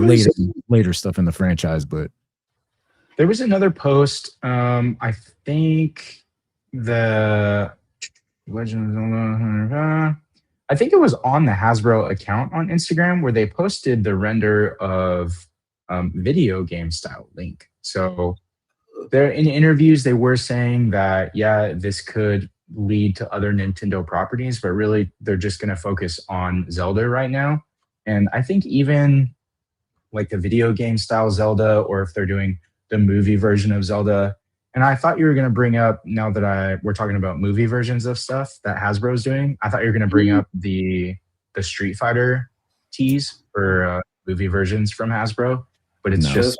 later stuff in the franchise. But there was another post. I think the Legend of Zelda. I think it was on the Hasbro account on Instagram where they posted the render of video game style Link. So they're in interviews, they were saying that, yeah, this could lead to other Nintendo properties, but really they're just going to focus on Zelda right now. And I think even like the video game style Zelda, or if they're doing the movie version of Zelda. And I thought you were going to bring up, now that we're talking about movie versions of stuff that Hasbro's doing, I thought you were going to bring up the Street Fighter tease for movie versions from Hasbro, but it's just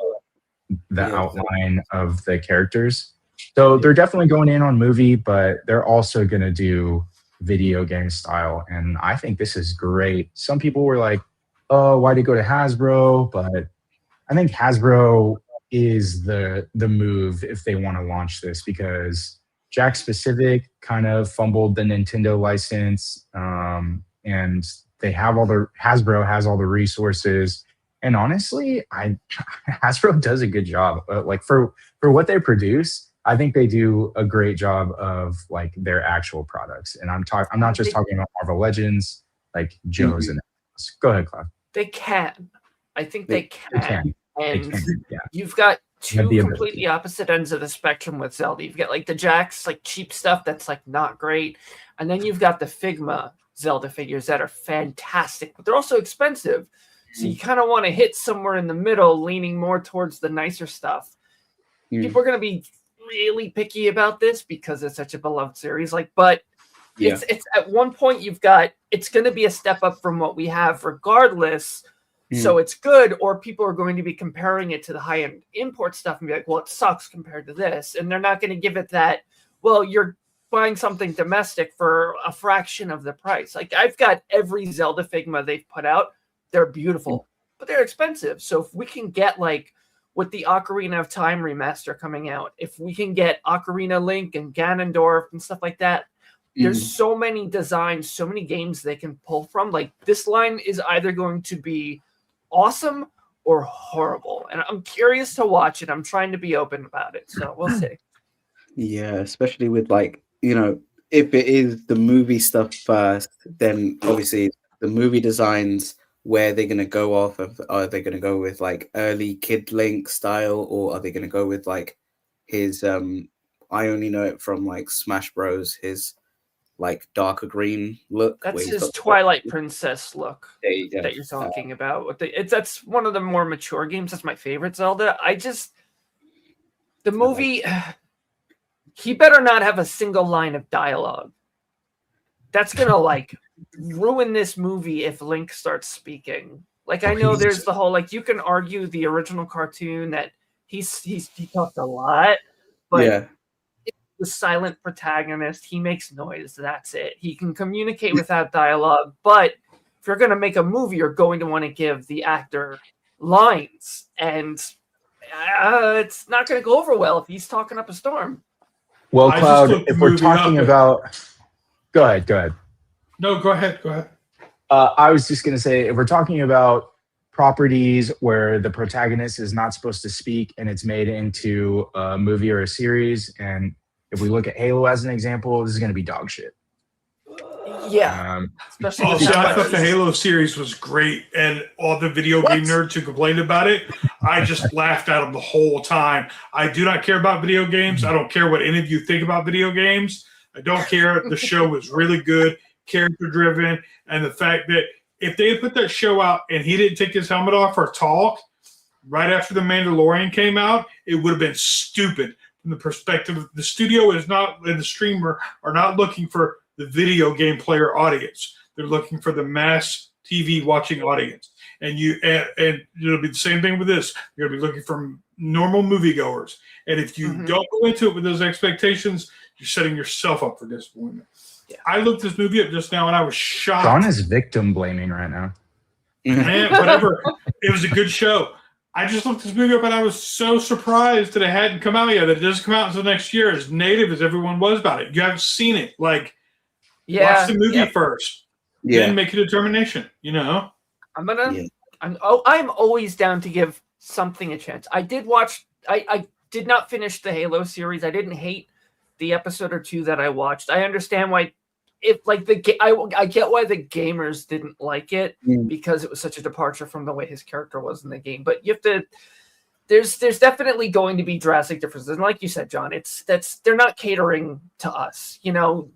the outline of the characters. So they're definitely going in on movie, but they're also going to do video game style. And I think this is great. Some people were like, oh, why'd it go to Hasbro? But I think Hasbro is the move if they want to launch this, because Jack specific kind of fumbled the Nintendo license, and they have all the Hasbro has all the resources. And honestly, Hasbro does a good job. Like for what they produce, I think they do a great job of like their actual products. And I'm not just talking about Marvel Legends, like Joe's and go ahead, Cloud. They can. I think they can. And They can, yeah. you've got two Have the completely opposite ends of the spectrum with Zelda. You've got like the Jax, like cheap stuff that's like not great. And then you've got the Figma Zelda figures that are fantastic, but they're also expensive. So you kind of want to hit somewhere in the middle, leaning more towards the nicer stuff. People are going to be really picky about this because it's such a beloved series. Like, but it's at one point it's going to be a step up from what we have regardless. So it's good, or people are going to be comparing it to the high-end import stuff and be like, well, it sucks compared to this. And they're not going to give it that, well, you're buying something domestic for a fraction of the price. Like, I've got every Zelda Figma they've put out. They're beautiful, but they're expensive. So if we can get, like, with the Ocarina of Time remaster coming out, if we can get Ocarina Link and Ganondorf and stuff like that, there's so many designs, so many games they can pull from. Like, this line is either going to be awesome or horrible, and I'm curious to watch it. I'm trying to be open about it, so we'll see. Yeah, especially with like, you know, if it is the movie stuff first, then obviously the movie designs, where they're going to go off of, are they going to go with like early Kid Link style, or are they going to go with like his I only know it from like Smash Bros, his like darker green look. That's his Twilight Princess look that you're talking about. That's one of the more mature games. That's my favorite Zelda. The movie, he better not have a single line of dialogue. That's gonna like ruin this movie if Link starts speaking. Like, I know there's the whole, like, you can argue the original cartoon that he talked a lot, but the silent protagonist, he makes noise, that's it. He can communicate without dialogue, but if you're going to make a movie, you're going to want to give the actor lines, and it's not going to go over well if he's talking up a storm. Well, Cloud, if we're talking about... Go ahead. No, go ahead. I was just going to say, if we're talking about properties where the protagonist is not supposed to speak and it's made into a movie or a series, and if we look at Halo as an example, this is going to be dog shit. Yeah. I thought the Halo series was great, and all the video game nerds who complained about it, I just laughed at them the whole time. I do not care about video games. I don't care what any of you think about video games. I don't care. The show was really good, character-driven, and the fact that if they had put that show out and he didn't take his helmet off or talk right after The Mandalorian came out, it would have been stupid. From the perspective of the studio is not, and the streamer are not looking for the video game player audience. They're looking for the mass TV watching audience. And it'll be the same thing with this. You're going to be looking for normal moviegoers. And if you don't go into it with those expectations, you're setting yourself up for disappointment. Yeah. I looked this movie up just now and I was shocked. John is victim blaming right now. Man, whatever. It was a good show. I just looked this movie up and I was so surprised that it hadn't come out yet, that it doesn't come out until next year, as native as everyone was about it. You haven't seen it. Like, watch the movie first. Then make a determination, you know? I'm always down to give something a chance. I did watch, I did not finish the Halo series. I didn't hate the episode or two that I watched. I understand why, I get why the gamers didn't like it, because it was such a departure from the way his character was in the game. But you have to, there's definitely going to be drastic differences. And like you said, John, they're not catering to us. You know,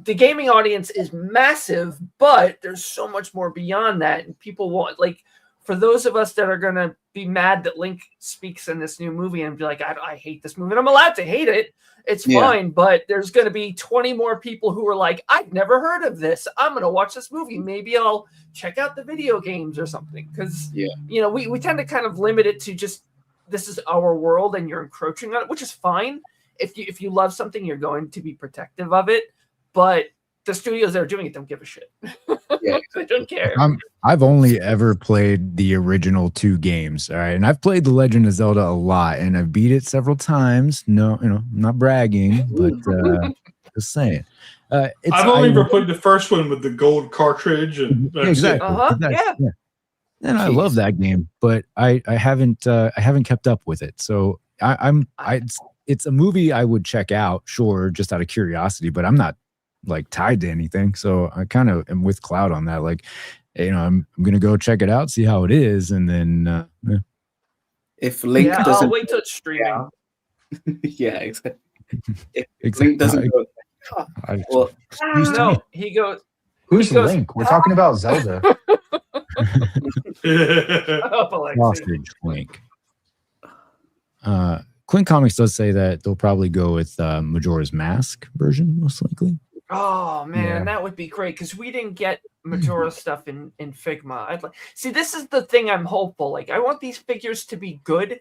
the gaming audience is massive, but there's so much more beyond that. And people want, like, for those of us that are going to be mad that Link speaks in this new movie and be like, I hate this movie, and I'm allowed to hate it, it's fine, but there's going to be 20 more people who are like, I've never heard of this. I'm going to watch this movie. Maybe I'll check out the video games or something. Because, you know, we tend to kind of limit it to just, this is our world and you're encroaching on it, which is fine. If you love something, you're going to be protective of it. But the studios that are doing it don't give a shit. Yeah. They don't care. I've only ever played the original 2 games, all right, and I've played The Legend of Zelda a lot, and I've beat it several times. No, I'm not bragging, but just saying. I've only ever played the first one with the gold cartridge, and that's exactly. Yeah. And I love that game, but I haven't kept up with it. So it's a movie I would check out, sure, just out of curiosity, but I'm not like tied to anything. So I kind of am with Cloud on that. Like, I'm gonna go check it out, see how it is, and then if Link doesn't, I'll wait till it's streaming. Yeah, exactly. If Exactly. Link doesn't go, well, No, he goes. Who's he goes, Link? We're talking about Zelda. Up, Alexi. Sausage Link. Quinn Comics does say that they'll probably go with Majora's Mask version, most likely. Oh man, Yeah. that would be great because we didn't get Majora stuff in Figma. I'd like see. This is the thing I'm hopeful. Like, I want these figures to be good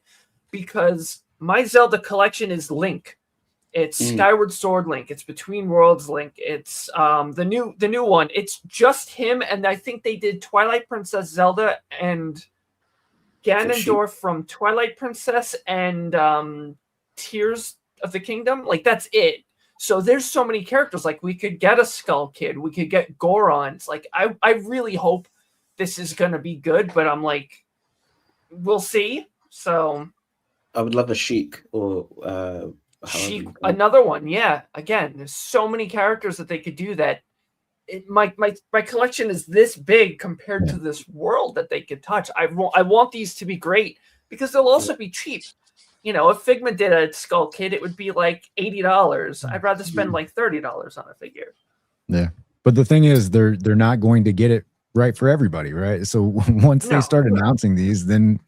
because my Zelda collection is Link. It's Skyward Sword Link. It's Between Worlds Link. It's the new one. It's just him, and I think they did Twilight Princess Zelda and Ganondorf from Twilight Princess and Tears of the Kingdom. Like, that's it. So there's so many characters. Like, we could get a Skull Kid. We could get Gorons. Like, I really hope this is going to be good, but I'm like, we'll see. So I would love a Sheik or Sheik, another one. Yeah. Again, there's so many characters that they could do that. My collection is this big compared to this world that they could touch. I want these to be great because they'll also be cheap. You know, if Figma did a Skull Kid, it would be like $80. I'd rather spend like $30 on a figure. Yeah, but the thing is, they're not going to get it right for everybody, right? So once they start announcing these, then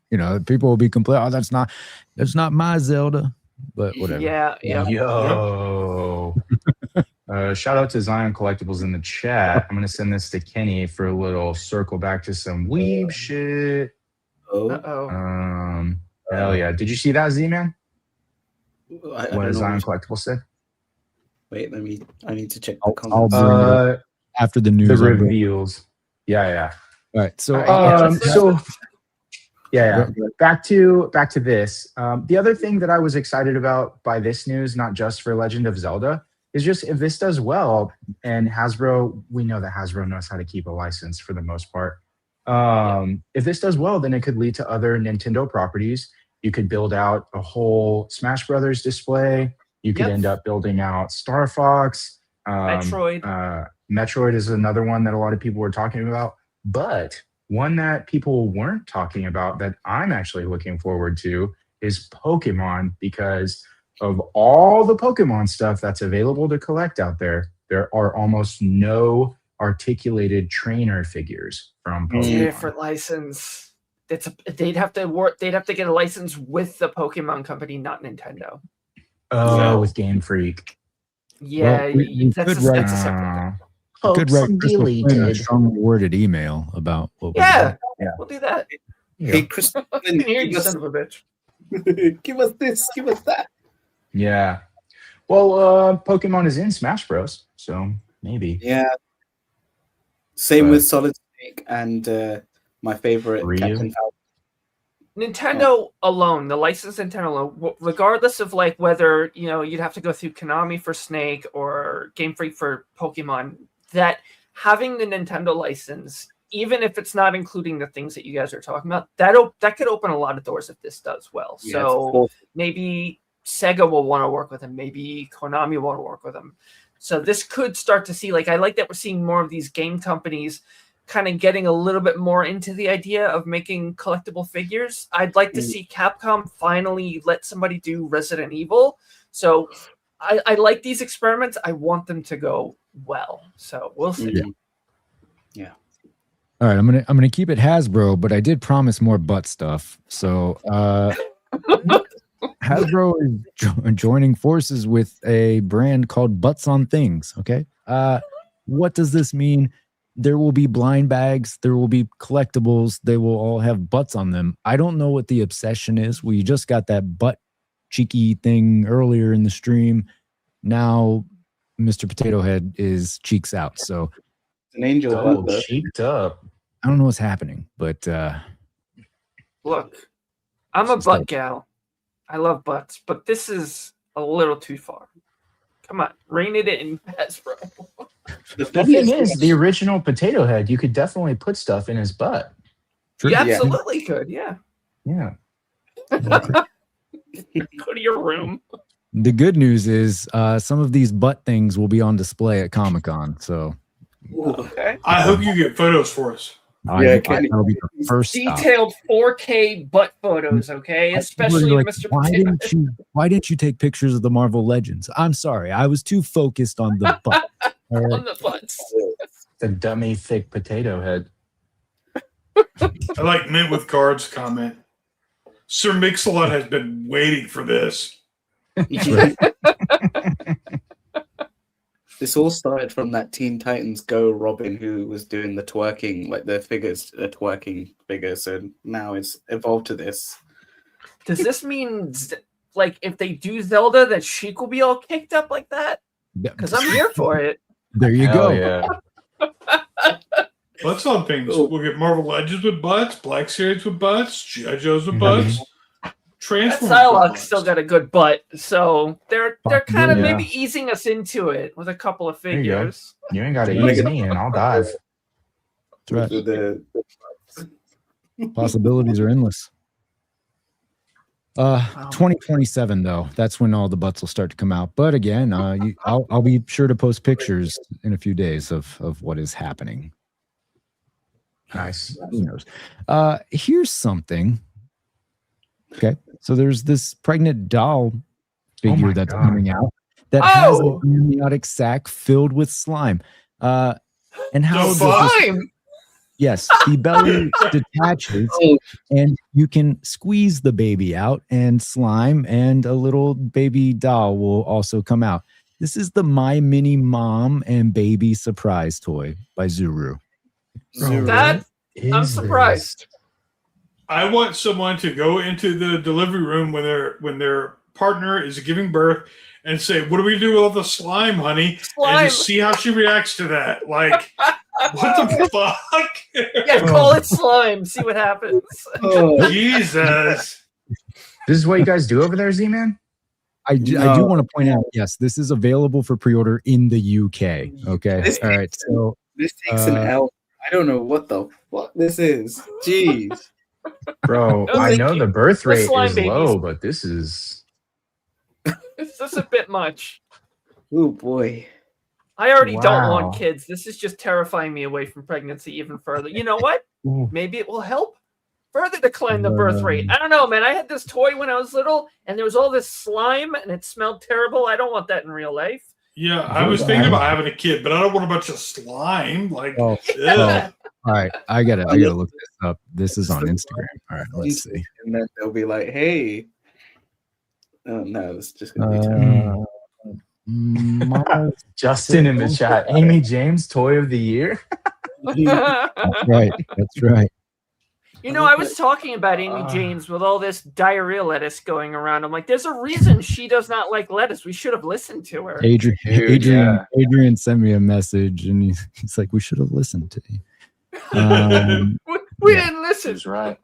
people will be complaining, "Oh, that's not my Zelda." But whatever. Yeah. Yo. Shout out to Zion Collectibles in the chat. I'm gonna send this to Kenny for a little circle back to some weeb shit. Hell yeah. Did you see that, Z-Man? What Zion Collectibles said? Wait, I need to check the I'll comments. bring it up after the news. The reveals. Yeah. All right. So back to this. The other thing that I was excited about by this news, not just for Legend of Zelda, is just if this does well, and Hasbro, we know that Hasbro knows how to keep a license for the most part. If this does well, then it could lead to other Nintendo properties. You could build out a whole Smash Brothers display. You could end up building out Star Fox. Metroid. Metroid is another one that a lot of people were talking about. But one that people weren't talking about that I'm actually looking forward to is Pokemon, because of all the Pokemon stuff that's available to collect out there, there are almost no articulated trainer figures from Pokemon. Different license. They'd have to get a license with the Pokemon company, not Nintendo. With Game Freak. Yeah, Well, that's a separate thing. You could write Crystal Flynn a strongly worded email about what was We'll do that. Hey, Crystal I can hear you, son of a bitch. Give us this, give us that. Yeah. Well, Pokemon is in Smash Bros, so maybe. Yeah. Same with Solid Snake and my favorite Captain Falcon. Nintendo alone, the licensed Nintendo alone, regardless of like whether you'd have to go through Konami for Snake or Game Freak for Pokemon, that having the Nintendo license, even if it's not including the things that you guys are talking about, that could open a lot of doors if this does well. Yeah, so maybe Sega will want to work with them, maybe Konami will want to work with them. So this could start to see, like, I like that we're seeing more of these game companies kind of getting a little bit more into the idea of making collectible figures. I'd like to see Capcom finally let somebody do Resident Evil. So I like these experiments. I want them to go well. So we'll see. Yeah. All right, I'm gonna keep it Hasbro, but I did promise more butt stuff. So Hasbro is joining forces with a brand called Butts on Things. Okay, what does this mean? There will be blind bags. There will be collectibles. They will all have butts on them. I don't know what the obsession is. We just got that butt cheeky thing earlier in the stream. Now, Mr. Potato Head is cheeks out. So It's an angel butt, though. Cheeked up. I don't know what's happening, but Look, I'm a butt gal. I love butts, but this is a little too far. Come on, rein it in, Hasbro. The thing is, the original Potato Head, you could definitely put stuff in his butt. You absolutely could, yeah. Yeah. Go to your room. the good news is some of these butt things will be on display at Comic-Con. So Okay. I hope you get photos for us. that'll be the first stop. Detailed 4K butt photos, okay? Especially Like, Mr. why Potato. why didn't you take pictures of the Marvel Legends? I'm sorry, I was too focused on the butt. All right. On the butts. The dummy thick Potato Head. I like Mint with Cards comment. Sir Mix-a-Lot has been waiting for this. This all started from that Teen Titans Go Robin who was doing the twerking, like the figures, the twerking figures, and now it's evolved to this. Does this mean, like, if they do Zelda, that Sheik will be all kicked up like that? Because I'm here for it. There you Hell go. yeah. Butts on things. We'll get Marvel Legends with butts, Black Series with butts, G.I. Joes with butts, That Transformers with Psylocke's butts. still got a good butt, so they're kind of Yeah. maybe easing us into it with a couple of There you go. figures. You ain't got to ease me in. I'll dive. That's right. With the Possibilities are endless. 2027 though, that's when all the butts will start to come out. But again, I'll be sure to post pictures in a few days of what is happening. Nice. Who knows? Here's something. Okay, so there's this pregnant doll figure my that's God. coming out that has an Oh! amniotic sac filled with slime. And how The does fuck? this- Slime! yes, the belly detaches and you can squeeze the baby out, and slime and a little baby doll will also come out. This is the My Mini Mom and Baby surprise toy by Zuru. Zero. That I'm Is surprised. I want someone to go into the delivery room when their partner is giving birth and say, "What do we do with all the slime, honey?" Slime. And just see how she reacts to that. Like, what the fuck? Yeah, call it slime. See what happens. Jesus. This is what you guys do over there, Z-Man? I do want to point out, yes, this is available for pre-order in the UK. Okay. This- All right. So This takes an L. I don't know what the fuck this is. Jeez. Bro, No, I thank know you. the birth The rate slime is babies. low, but this is... It's just a bit much. Oh boy. I already don't Wow. want kids. This is just terrifying me away from pregnancy even further. You know what? Ooh. Maybe it will help further decline the birth rate. I don't know, man. I had this toy when I was little, and there was all this slime, and it smelled terrible. I don't want that in real life. Yeah, I was thinking about having a kid, but I don't want a bunch of slime. Like, Oh, ugh. all right, I gotta look this up. This is on Instagram. All right, let's see. And then they'll be like, hey. Oh no, it's just gonna be terrible. Mama, Justin in the chat. Amy James, Toy of the Year? that's right. That's right. You know, I was talking about Amy James with all this diarrhea lettuce going around. I'm like, there's a reason she does not like lettuce. We should have listened to her. Adrian, Dude, yeah. Adrian sent me a message, and he's like, "We should have listened to you." We yeah. didn't He listen. was right.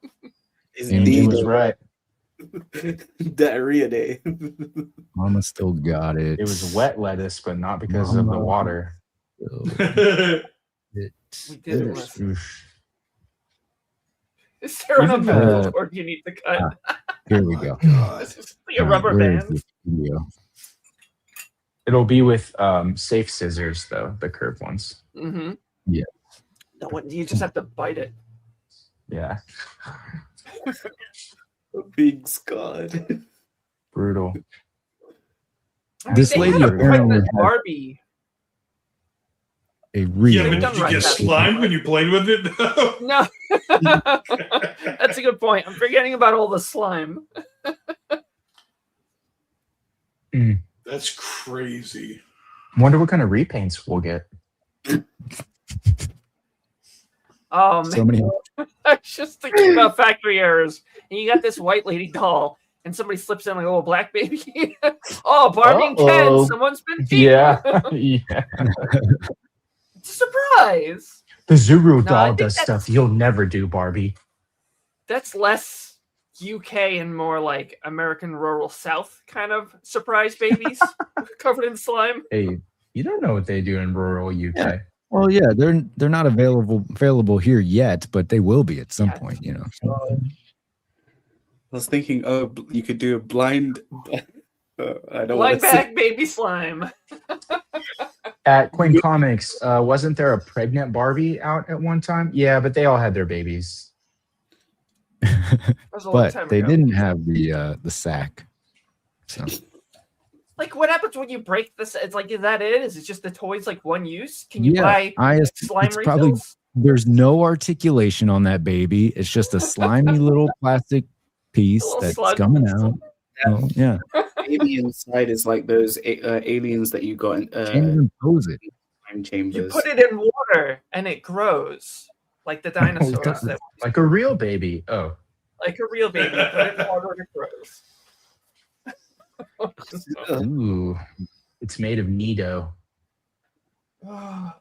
Amy He James was right. Diarrhea day. Mama still got it. It was wet lettuce, but not because of the Mama. water. We didn't listen. Oof. Is there an Even umbilical cord you need to cut? Here we go. This is like a All right, rubber where is band. this video? It'll be with safe scissors, though, the curved ones. Mm-hmm. Yeah. No, you just have to bite it. Yeah. Big Scott. Brutal. I mean, This they lady had a apparently pregnant had Barbie. a real. Yeah, but done did you right get that slimed when you played with it? though? No, that's a good point. I'm forgetting about all the slime. That's crazy. Wonder what kind of repaints we'll get. Oh So man, many. I was just thinking about factory errors. And you got this white lady doll, and somebody slips in like a little black baby. Oh, Barbie and Ken, Uh-oh. someone's been peeking. Yeah, yeah. It's a surprise. The Zuru No, I doll think does stuff you'll never do, Barbie. That's less UK and more like American rural South kind of surprise babies covered in slime. Hey, you don't know what they do in rural UK. Yeah. Well, yeah, they're not available here yet, but they will be at some point. You know. I was thinking, oh, you could do a blind. I don't Blind want to say. bag baby slime. At Quinn Comics, wasn't there a pregnant Barbie out at one time? Yeah, but they all had their babies. Was a long But time they ago. didn't have the sack. So Like, what happens when you break this? It's like, is that it? Is it just the toys like one use? Can you yeah, buy it's slime probably refills? there's no articulation on that baby. It's just a slimy little plastic piece little that's slug. coming out. Oh, yeah, Maybe inside is like those aliens that you got in can't even pose it. time You chambers. put it in water and it grows like the dinosaurs. God. that, Like a real baby. Oh. like a real baby. Put it in water and it grows. Ooh. It's made of Nido. Oh,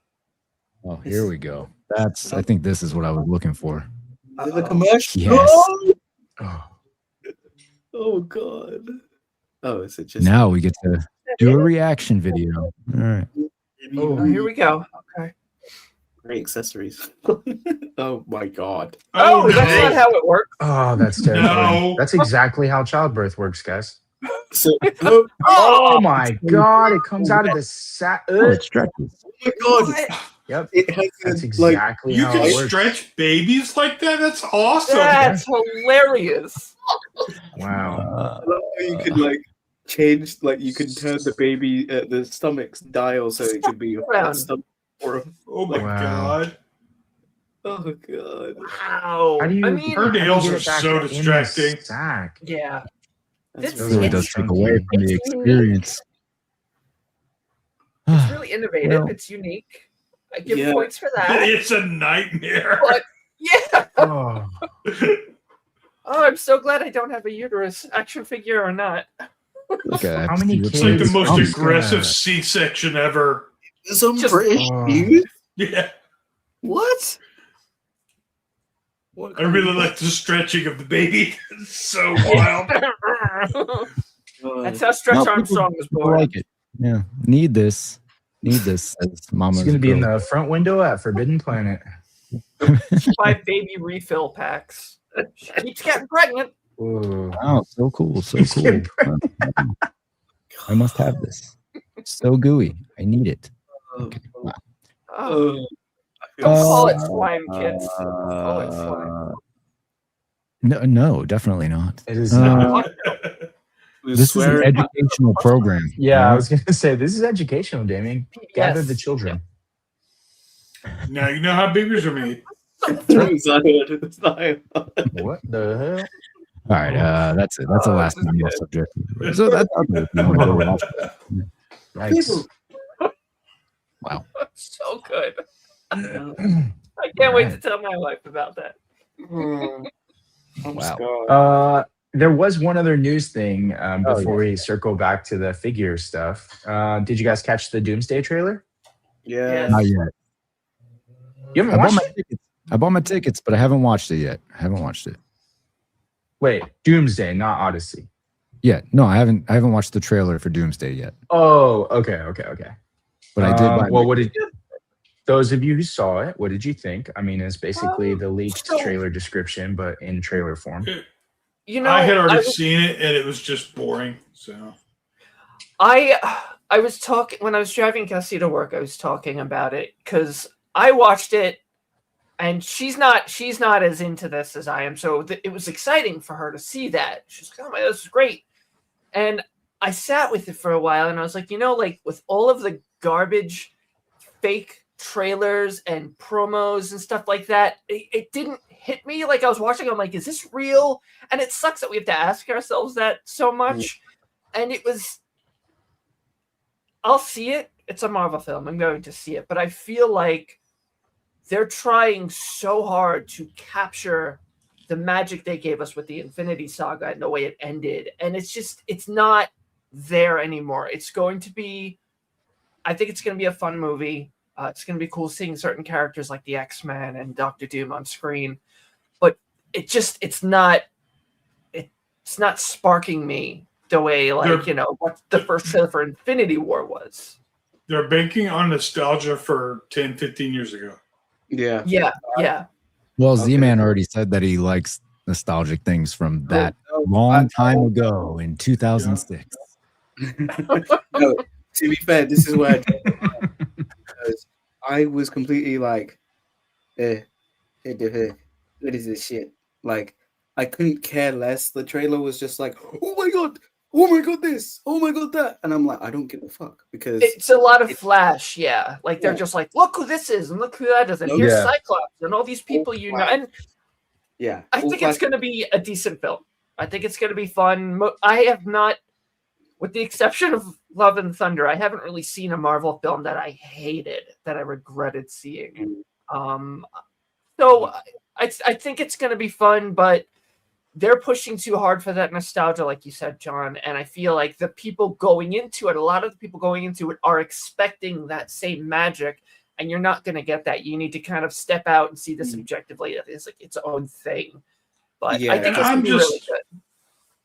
here we go. I think this is what I was looking for. The commercial. Yes. Oh. Oh god. Oh, is it just Now we get to do a reaction video. All right. Oh, here we go. Okay. great accessories? Oh my god. Oh, that's not how it works. Oh, that's terrifying. No. That's exactly how childbirth works, guys. So, Oh my god, it comes out of the sack. Oh, it stretches. Oh my god. Yep. It has That's like exactly You how can it works. stretch babies like that? That's awesome. That's hilarious. Wow. you could like change, like you can turn the baby the stomach's dial so it could be a Round. stomach or a, Oh my Wow. god. oh god. Wow. How do you? I mean, Her nails get are it back so in the distracting. Sack. yeah. That's This It really does take away from the It's experience. It's really innovative. Well- It's unique. I give Yeah. points for that. It's a nightmare. But yeah. Oh, Oh, I'm so glad I don't have a uterus, action figure or not. Okay, How many It's like the kids most are aggressive gonna- C-section ever. Some Just- British Oh. dude. Yeah. What? What I really like the stretching of the baby. It's so wild. That's how Stretch No, Armstrong was people born. like it. Yeah, need this. Need this. As Mama's It's gonna be in girl. the front window at Forbidden Planet. Buy baby refill packs. She keeps getting pregnant. Ooh. Wow, so cool, so He's cool. getting I must have this. So gooey. I need it. Okay. Wow. Oh, I don't feel call so- it slime, kids. Don't call it slime. No, definitely not. It is Uh, not. Who's This is an swearing? educational program. Yeah, I right? was gonna say this is educational, Damien. Gather Yes. the children. Now you know how babies are made. It's not good. It's not good. What the hell? All right, that's it. That's the Oh, last this is one good. subject. So that's okay. You wanna go off. Yikes. Wow. So good. I can't wait to tell my wife about that. Wow. There was one other news thing Oh, before we circle back to the figure stuff. Did you guys catch the Doomsday trailer? Yeah. Not yet. You I haven't bought watched my it? tickets. I bought my tickets, but I haven't watched it yet. I haven't watched it. Wait, Doomsday, not Odyssey. Yeah, no, I haven't watched the trailer for Doomsday yet. Oh, okay. But I did buy Well, my- what did those of you who saw it? What did you think? I mean, it's basically the leaked so- trailer description, but in trailer form. You know, I had already was- seen it and it was just boring. So I was talking when I was driving Cassie to work. I was talking about it because I watched it, and she's not as into this as I am. So it was exciting for her to see that. She's like, "Oh my, this is great!" And I sat with it for a while, and I was like, like with all of the garbage, fake trailers and promos and stuff like that, it didn't hit me. Like I was watching, I'm like, "Is this real?" And it sucks that we have to ask ourselves that so much. And it was. I'll see it. It's a Marvel film. I'm going to see it. But I feel like they're trying so hard to capture the magic they gave us with the Infinity Saga and the way it ended. And it's not there anymore. It's going to be, I think it's going to be a fun movie. It's going to be cool seeing certain characters like the X-Men and Doctor Doom on screen, but it's not sparking me the way what the first trailer for Infinity War was. They're banking on nostalgia for 10, 15 years ago. Yeah. Yeah. Well, Z-Man already said that he likes nostalgic things from that long time ago in 2006. No, to be fair, this is where I was completely like, what is this shit? Like, I couldn't care less. The trailer was just like, oh my god, this, oh my god, that, and I'm like, I don't give a fuck because it's a lot of flash. Yeah, like they're just like, look who this is and look who that is, and here's Cyclops and all these people and I think it's going to be a decent film. I think it's going to be fun. I have not, with the exception of Love and Thunder, I haven't really seen a Marvel film that I hated, that I regretted seeing. So I think it's going to be fun, but they're pushing too hard for that nostalgia, like you said, John. And I feel like the people going into it, a lot of the people going into it are expecting that same magic, and you're not going to get that. You need to kind of step out and see this objectively. It's like its own thing. But I think it's going to be really good.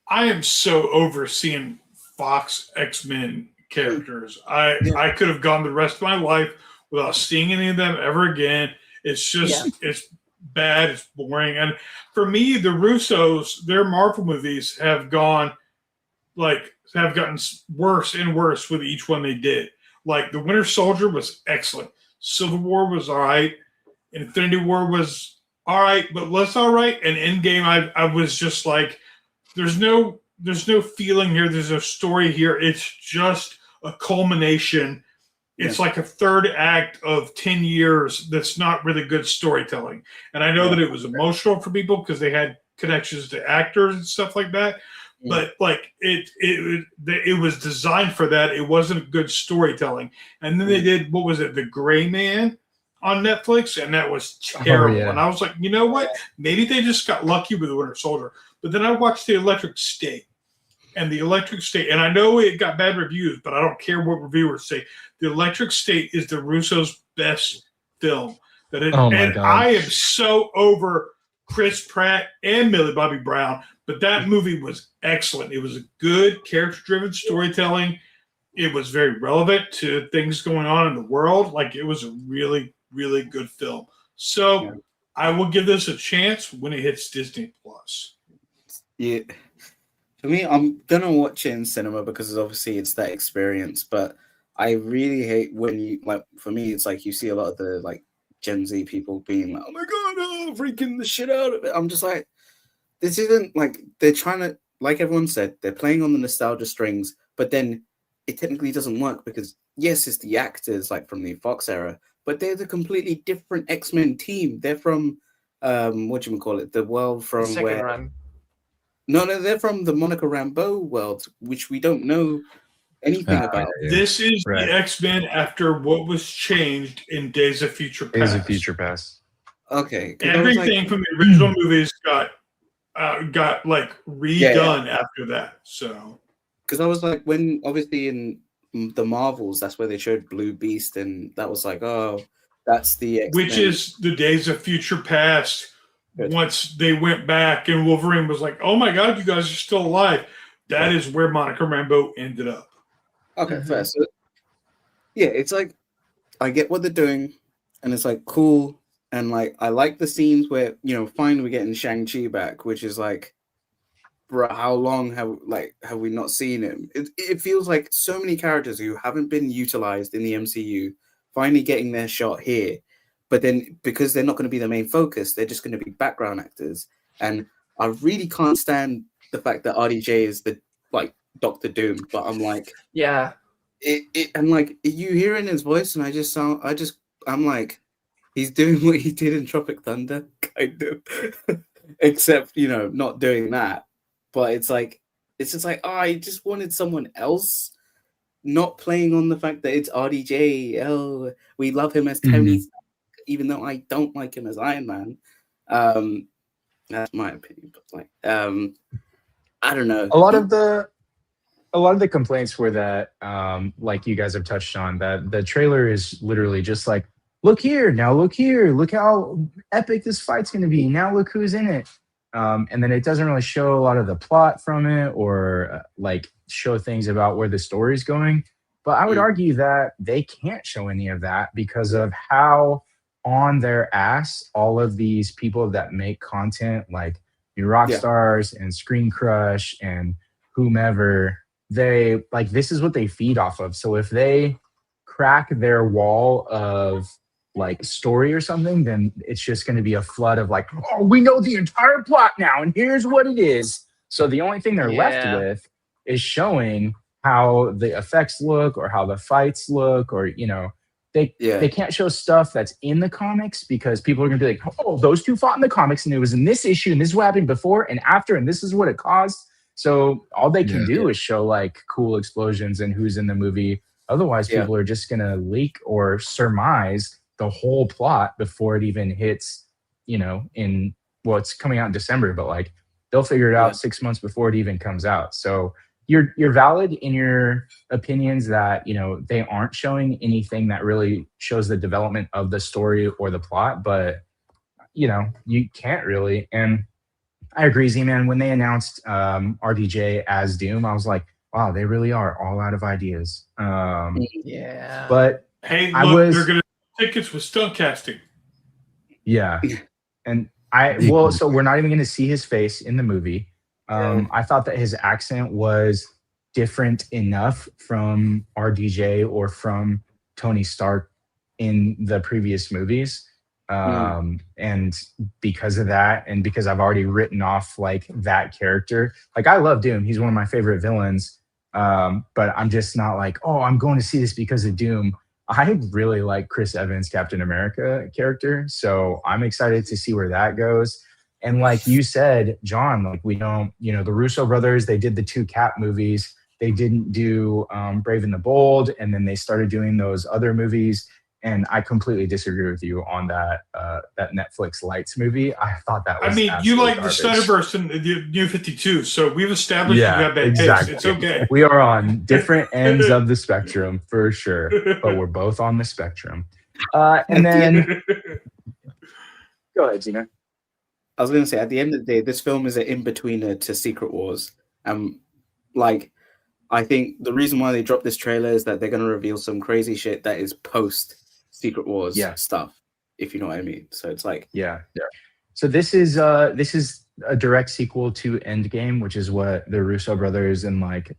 I am so over seeing Fox X-Men characters. I could have gone the rest of my life without seeing any of them ever again. It's just it's bad, it's boring. And for me, the Russos, their Marvel movies have gotten worse and worse with each one they did. Like the Winter Soldier was excellent. Civil War was all right. Infinity War was all right, but less all right. And Endgame, I was just like, there's no feeling here. There's no story here. It's just a culmination. It's like a third act of 10 years that's not really good storytelling. And I know that it was emotional for people because they had connections to actors and stuff like that. But like it was designed for that. It wasn't good storytelling. And then they did, what was it, The Gray Man on Netflix, and that was terrible. And I was like, you know what? Maybe they just got lucky with the Winter Soldier. But then I watched The Electric State. And The Electric State, and I know it got bad reviews, but I don't care what reviewers say. The Electric State is the Russos' best film. I am so over Chris Pratt and Millie Bobby Brown, but that movie was excellent. It was a good character-driven storytelling. It was very relevant to things going on in the world. Like, it was a really, really good film. So I will give this a chance when it hits Disney Plus. Yeah. For me, I'm gonna watch it in cinema because obviously it's that experience. But I really hate when you for me, it's like you see a lot of the Gen Z people being like, "Oh my god, freaking the shit out of it." I'm just like, this isn't they're trying to, like everyone said, they're playing on the nostalgia strings, but then it technically doesn't work because yes, it's the actors from the Fox era, but they're the completely different X-Men team. They're from the world from Second where. Run. No, they're from the Monica Rambeau world, which we don't know anything about. This is the X-Men after what was changed in Days of Future Past. Days of Future Past. Okay. Everything from the original movies got redone after that. So, because I was like, when obviously in the Marvels, that's where they showed Blue Beast, and that was like, oh, that's the X-Men. Which is the Days of Future Past. Once they went back and Wolverine was like, oh my god, you guys are still alive. That is where Monica Rambeau ended up. Okay, fair. So, yeah, it's like, I get what they're doing, and it's like cool. And I like the scenes where, finally we're getting Shang-Chi back, which is like, bro, how long have we not seen him? It feels like so many characters who haven't been utilized in the MCU finally getting their shot here. But then, because they're not going to be the main focus, they're just going to be background actors. And I really can't stand the fact that RDJ is the Doctor Doom. But I'm like, yeah, and you hear in his voice, and I'm like, he's doing what he did in Tropic Thunder, kind of, except not doing that. But it's just like, I just wanted someone else, not playing on the fact that it's RDJ. Oh, we love him as Tony. Even though I don't like him as Iron Man. That's my opinion. But like, I don't know. A lot of the complaints were that, like you guys have touched on, that the trailer is literally just like, look here, now look here, look how epic this fight's going to be. Now look who's in it. And then it doesn't really show a lot of the plot from it, or like show things about where the story's going. But I would argue that they can't show any of that because of how on their ass all of these people that make content, like your rock stars and Screen Crush and whomever, they like, this is what they feed off of. So if they crack their wall of like story or something, then it's just going to be a flood of like, oh, we know the entire plot now and here's what it is. So the only thing they're left with is showing how the effects look or how the fights look, or they can't show stuff that's in the comics because people are going to be like, oh, those two fought in the comics and it was in this issue and this is what happened before and after and this is what it caused. So all they can do is show like cool explosions and who's in the movie. Otherwise, people are just going to leak or surmise the whole plot before it even hits, it's coming out in December, but like they'll figure it out 6 months before it even comes out. So you're valid in your opinions that, they aren't showing anything that really shows the development of the story or the plot, but you can't really. And I agree, Z-Man, when they announced RDJ as Doom, I was like, wow, they really are all out of ideas. But hey, look, they're gonna tickets with stunt casting. Yeah. And so we're not even gonna see his face in the movie. I thought that his accent was different enough from RDJ or from Tony Stark in the previous movies. And because of that, and because I've already written off like that character, like I love Doom. He's one of my favorite villains. But I'm just not like, oh, I'm going to see this because of Doom. I really like Chris Evans' Captain America character. So I'm excited to see where that goes. And like you said, John, like we don't, the Russo brothers, they did the 2 Cap movies. They didn't do Brave and the Bold. And then they started doing those other movies. And I completely disagree with you on that that Netflix Lights movie. I thought that was you like garbage. the Snyderverse and the New 52, so we've established you got bad taste. It's okay. We are on different ends of the spectrum for sure, but we're both on the spectrum. And then go ahead, Gina. I was going to say, at the end of the day, this film is an in-betweener to Secret Wars. Like, I think the reason why they dropped this trailer is that they're going to reveal some crazy shit that is post Secret Wars stuff, if you know what I mean. So it's like, So this is a direct sequel to Endgame, which is what the Russo brothers and like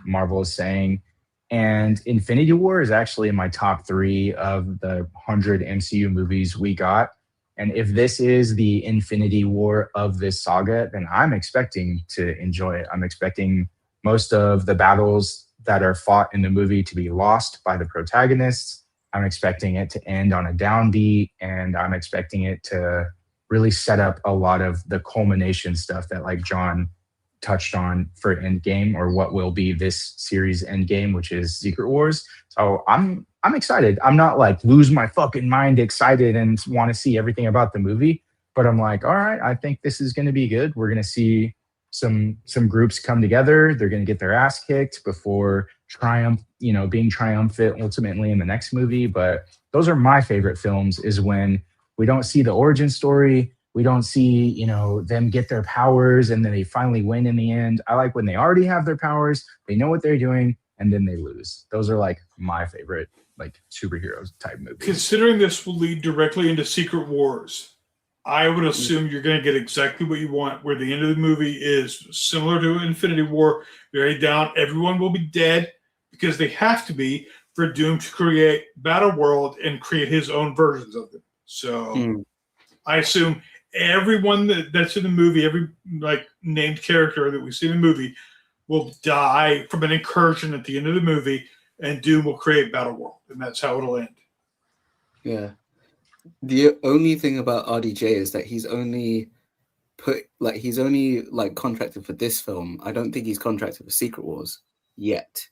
Marvel is saying. And Infinity War is actually in my top 3 of the 100 MCU movies we got. And if this is the Infinity War of this saga, then I'm expecting to enjoy it. I'm expecting most of the battles that are fought in the movie to be lost by the protagonists. I'm expecting it to end on a downbeat, and I'm expecting it to really set up a lot of the culmination stuff that like John touched on for Endgame, or what will be this series Endgame, which is Secret Wars. So I'm excited. I'm not like lose my fucking mind excited and want to see everything about the movie, but I'm like, all right, I think this is going to be good. We're going to see some groups come together. They're going to get their ass kicked before being triumphant ultimately in the next movie. But those are my favorite films, is when we don't see the origin story. We don't see, them get their powers and then they finally win in the end. I like when they already have their powers, they know what they're doing, and then they lose. Those are like my favorite like superheroes type movies. Considering this will lead directly into Secret Wars, I would assume you're going to get exactly what you want, where the end of the movie is similar to Infinity War, very down. Everyone will be dead because they have to be for Doom to create Battleworld and create his own versions of them. So I assume everyone that's in the movie, every like named character that we see in the movie, will die from an incursion at the end of the movie, and Doom will create Battleworld, and that's how it'll end. Yeah. The only thing about RDJ is that he's only contracted for this film. I don't think he's contracted for Secret Wars yet.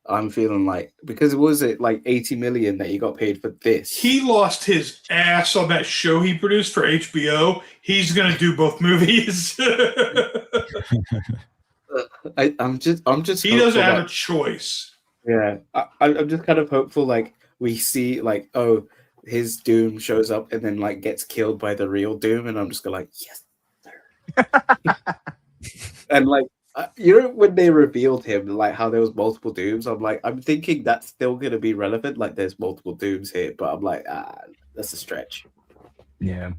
I'm feeling like, because was it like 80 million that he got paid for this? He lost his ass on that show he produced for HBO. He's gonna do both movies. I'm just. He doesn't have that, a choice. Yeah, I'm just kind of hopeful. Like we see, like, oh, his Doom shows up and then like gets killed by the real Doom, and I'm just going like, yes, sir. And like, you know, when they revealed him, like how there was multiple Dooms, I'm thinking that's still gonna be relevant. Like, there's multiple Dooms here, but I'm like, that's a stretch. Yeah.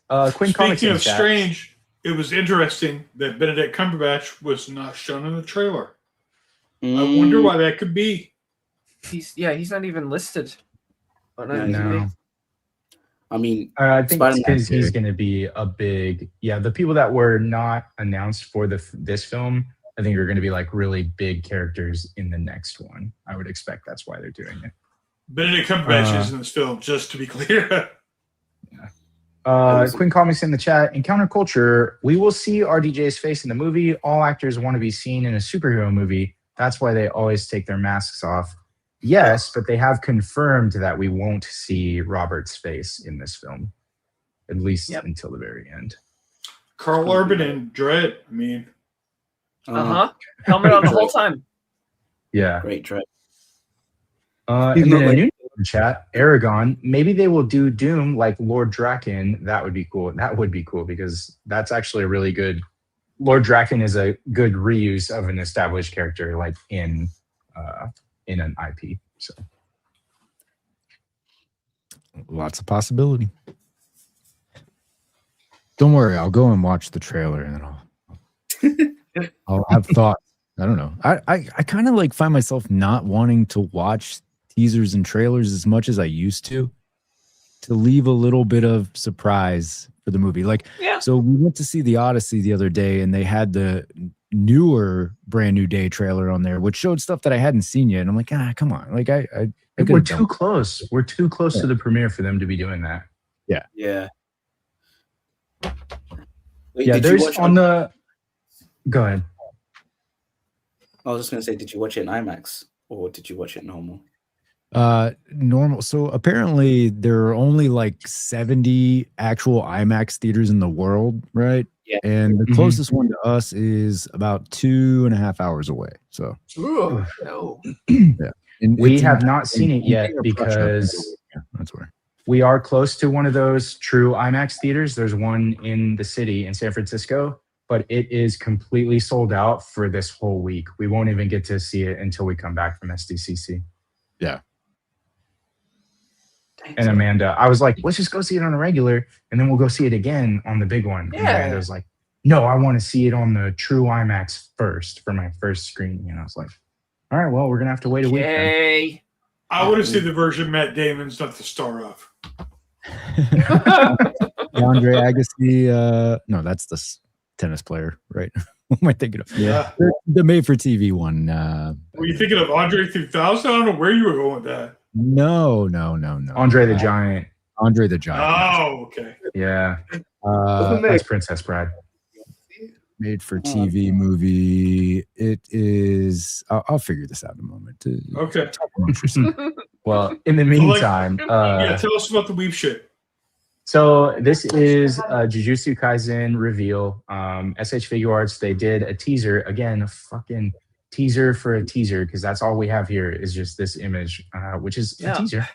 Quinn Comics Speaking in of chat. strange, it was interesting that Benedict Cumberbatch was not shown in the trailer. I wonder why that could be. He's not even listed. on Yeah, IMDb. No. I mean, I think it's Spider-Man because he's 2. going to be a big. Yeah, the people that were not announced for this film, I think are going to be like really big characters in the next one. I would expect that's why they're doing it. Benedict Cumberbatch is in this film, just to be clear. Quinn Comics in the chat. In counterculture, we will see RDJ's face in the movie. All actors want to be seen in a superhero movie. That's why they always take their masks off. Yes, but they have confirmed that we won't see Robert's face in this film, at least until the very end. Carl Urban and Dredd. I mean, helmet on the whole time. Yeah. Great Dredd. And then a new chat, Aragon. Maybe they will do Doom like Lord Draken. That would be cool. That would be cool because that's actually a really good. Lord Draken is a good reuse of an established character, like in an IP. So lots of possibility. Don't worry, I'll go and watch the trailer and then I'll have thoughts. I don't know. I kind of like find myself not wanting to watch teasers and trailers as much as I used to leave a little bit of surprise for the movie. Like, so we went to see The Odyssey the other day and they had the newer Brand New Day trailer on there, which showed stuff that I hadn't seen yet. And I'm like, come on. Like we're too close. We're too close to the premiere for them to be doing that. Yeah. Yeah. Yeah, there's on the... Go ahead. I was just going to say, did you watch it in IMAX or did you watch it normal? Normal. So apparently there are only like 70 actual IMAX theaters in the world, right? Yeah. And the closest one to us is about 2.5 hours away. So Ooh, no. yeah. We have not seen it yet because that's where we are close to one of those true IMAX theaters. There's one in the city in San Francisco, but it is completely sold out for this whole week. We won't even get to see it until we come back from SDCC. Yeah. And Amanda, I was like, let's just go see it on a regular, and then we'll go see it again on the big one. Yeah. And Amanda was like, no, I want to see it on the true IMAX first for my first screening. And I was like, all right, well, we're going to have to wait a week then. Yay. I want to see the version Matt Damon's not the star of. Andre Agassi, no, that's the tennis player, right? What am I thinking of? Yeah. The made-for-TV one. Were you thinking of Andre 3000? I don't know where you were going with that. No. Andre the Giant. Andre the Giant. Oh, okay. Yeah. That's Princess Bride. Made for TV movie. It is. I'll figure this out in a moment. Okay. Well, in the meantime, yeah, tell us about the weeb shit. So this is a Jujutsu Kaisen reveal. SH Figure Arts, they did a teaser. Again, a fucking teaser for a teaser, because that's all we have here is just this image, which is a teaser.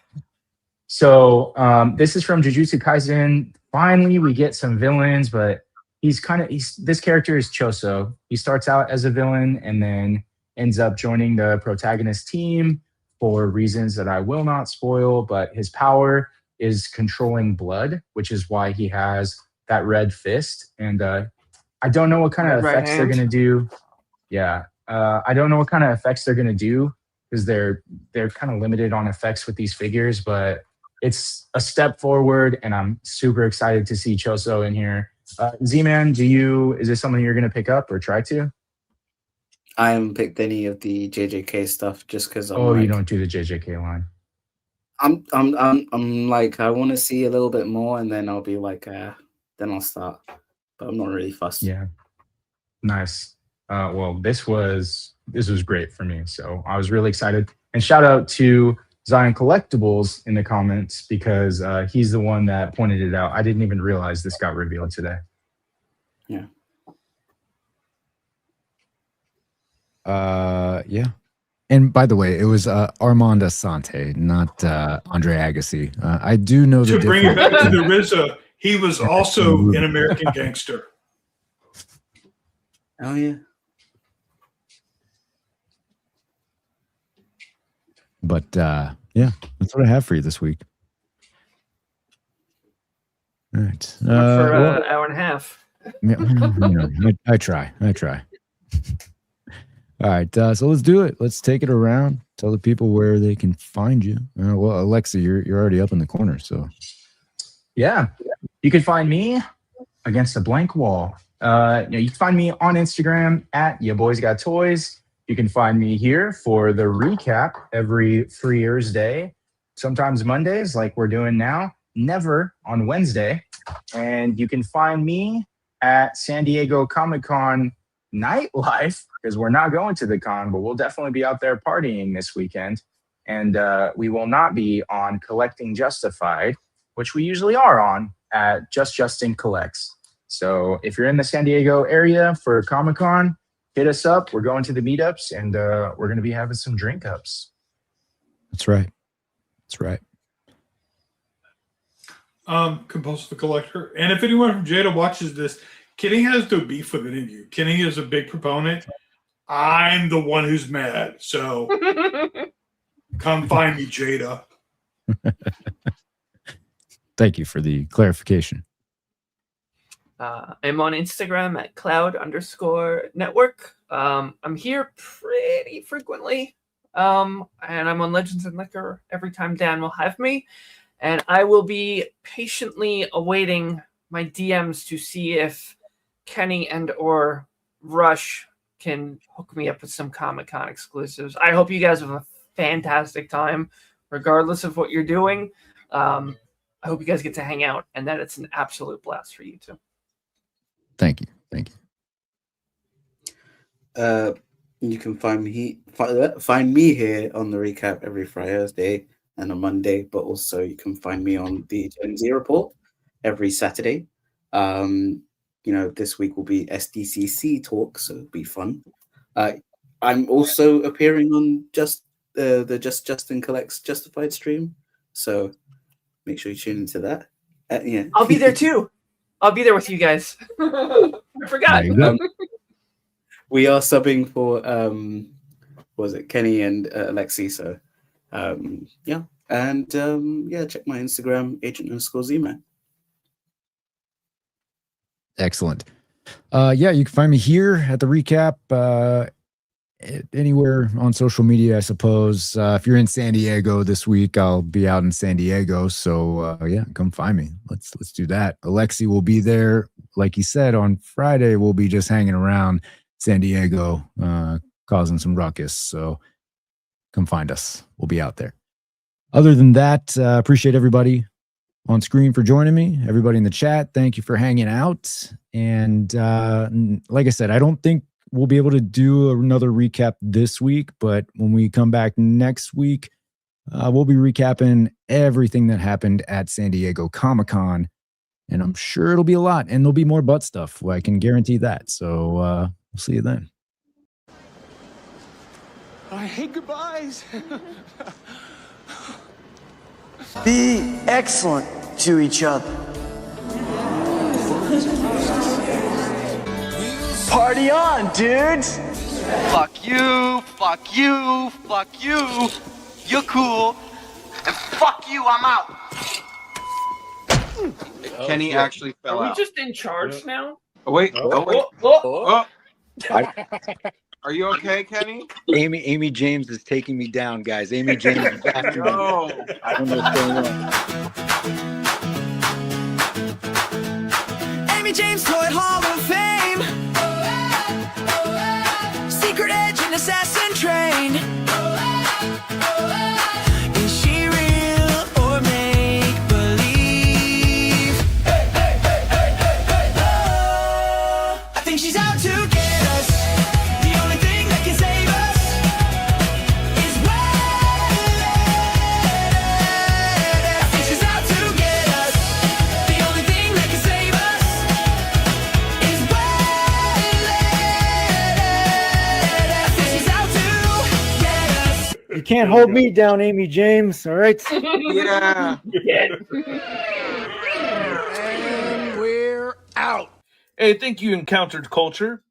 So this is from Jujutsu Kaisen. Finally, we get some villains, but this character is Choso. He starts out as a villain and then ends up joining the protagonist team for reasons that I will not spoil, but his power is controlling blood, which is why he has that red fist. And I don't know what kind of effects they're going to do. Yeah. I don't know what kind of effects they're going to do because they're kind of limited on effects with these figures, but it's a step forward and I'm super excited to see Choso in here. Z-Man, is this something you're going to pick up or try to? I haven't picked any of the JJK stuff just because you don't do the JJK line. I'm like, I want to see a little bit more and then I'll be like, then I'll start. But I'm not really fussed. Yeah. Nice. Well, this was great for me. So I was really excited. And shout out to Zion Collectibles in the comments because he's the one that pointed it out. I didn't even realize this got revealed today. Yeah. Yeah. And by the way, it was Armand Asante, not Andre Agassi. I do know the To bring it difference. back to the RZA, he was also an American gangster. Oh yeah. But yeah, that's what I have for you this week. All right. For Well, an hour and a half. yeah, I try. All right, so let's do it. Let's take it around. Tell the people where they can find you. Well, Alexa, you're already up in the corner, so Yeah, you can find me against a blank wall. You can find me on Instagram at Yaboysgottoys. You can find me here for the recap every Free Year's Day, sometimes Mondays like we're doing now, never on Wednesday. And you can find me at San Diego Comic-Con nightlife because we're not going to the con, but we'll definitely be out there partying this weekend. And we will not be on Collecting Justified, which we usually are on at Just Justin Collects. So if you're in the San Diego area for Comic-Con, hit us up. We're going to the meetups and we're going to be having some drink ups. that's right. That's right. Compulsive Collector. And if anyone from Jada watches this, Kenny has no beef with any of you. Kenny is a big proponent. I'm the one who's mad. So come find me, Jada. Thank you for the clarification. I'm on Instagram at cloud_network. I'm here pretty frequently. And I'm on Legends and Liquor every time Dan will have me. And I will be patiently awaiting my DMs to see if Kenny and or Rush can hook me up with some Comic-Con exclusives. I hope you guys have a fantastic time, regardless of what you're doing. I hope you guys get to hang out and that it's an absolute blast for you too. Thank you. Thank you. You can find me here on the recap every Thursday and a Monday, but also you can find me on the Gen Z report every Saturday. This week will be SDCC talk, so it'll be fun. I'm also appearing on the Just Justin Collects Justified stream, so make sure you tune into that. Yeah, I'll be there too. I'll be there with you guys. I forgot. We are subbing for Kenny and Alexi, so yeah. And check my Instagram, agent_Z-man. Excellent. Yeah, you can find me here at the recap, anywhere on social media, I suppose. If you're in San Diego this week, I'll be out in San Diego. So yeah, come find me. Let's do that. Alexi will be there. Like he said, on Friday, we'll be just hanging around San Diego, causing some ruckus. So come find us. We'll be out there. Other than that, appreciate everybody on screen for joining me. Everybody in the chat, thank you for hanging out. And like I said, I don't think we'll be able to do another recap this week, but when we come back next week, we'll be recapping everything that happened at San Diego Comic-Con. And I'm sure it'll be a lot, and there'll be more butt stuff. I can guarantee that. So we'll see you then. I hate goodbyes. Be excellent to each other. Party on, dudes! Fuck you, fuck you, fuck you. You're cool. And fuck you, I'm out. Kenny actually fell Are we out. just in charge now? Oh, wait. Oh, wait. Oh. Are you okay, Kenny? Amy James is taking me down, guys. Amy James is after me. No. I don't know what's going on. Amy James Toy Hall of Fame. Secret agent assassin trained. Is she real or make believe? I think she's out to get us. You can't hold me down, Amy James. All right. Yeah. And we're out. Hey, think you encountered culture?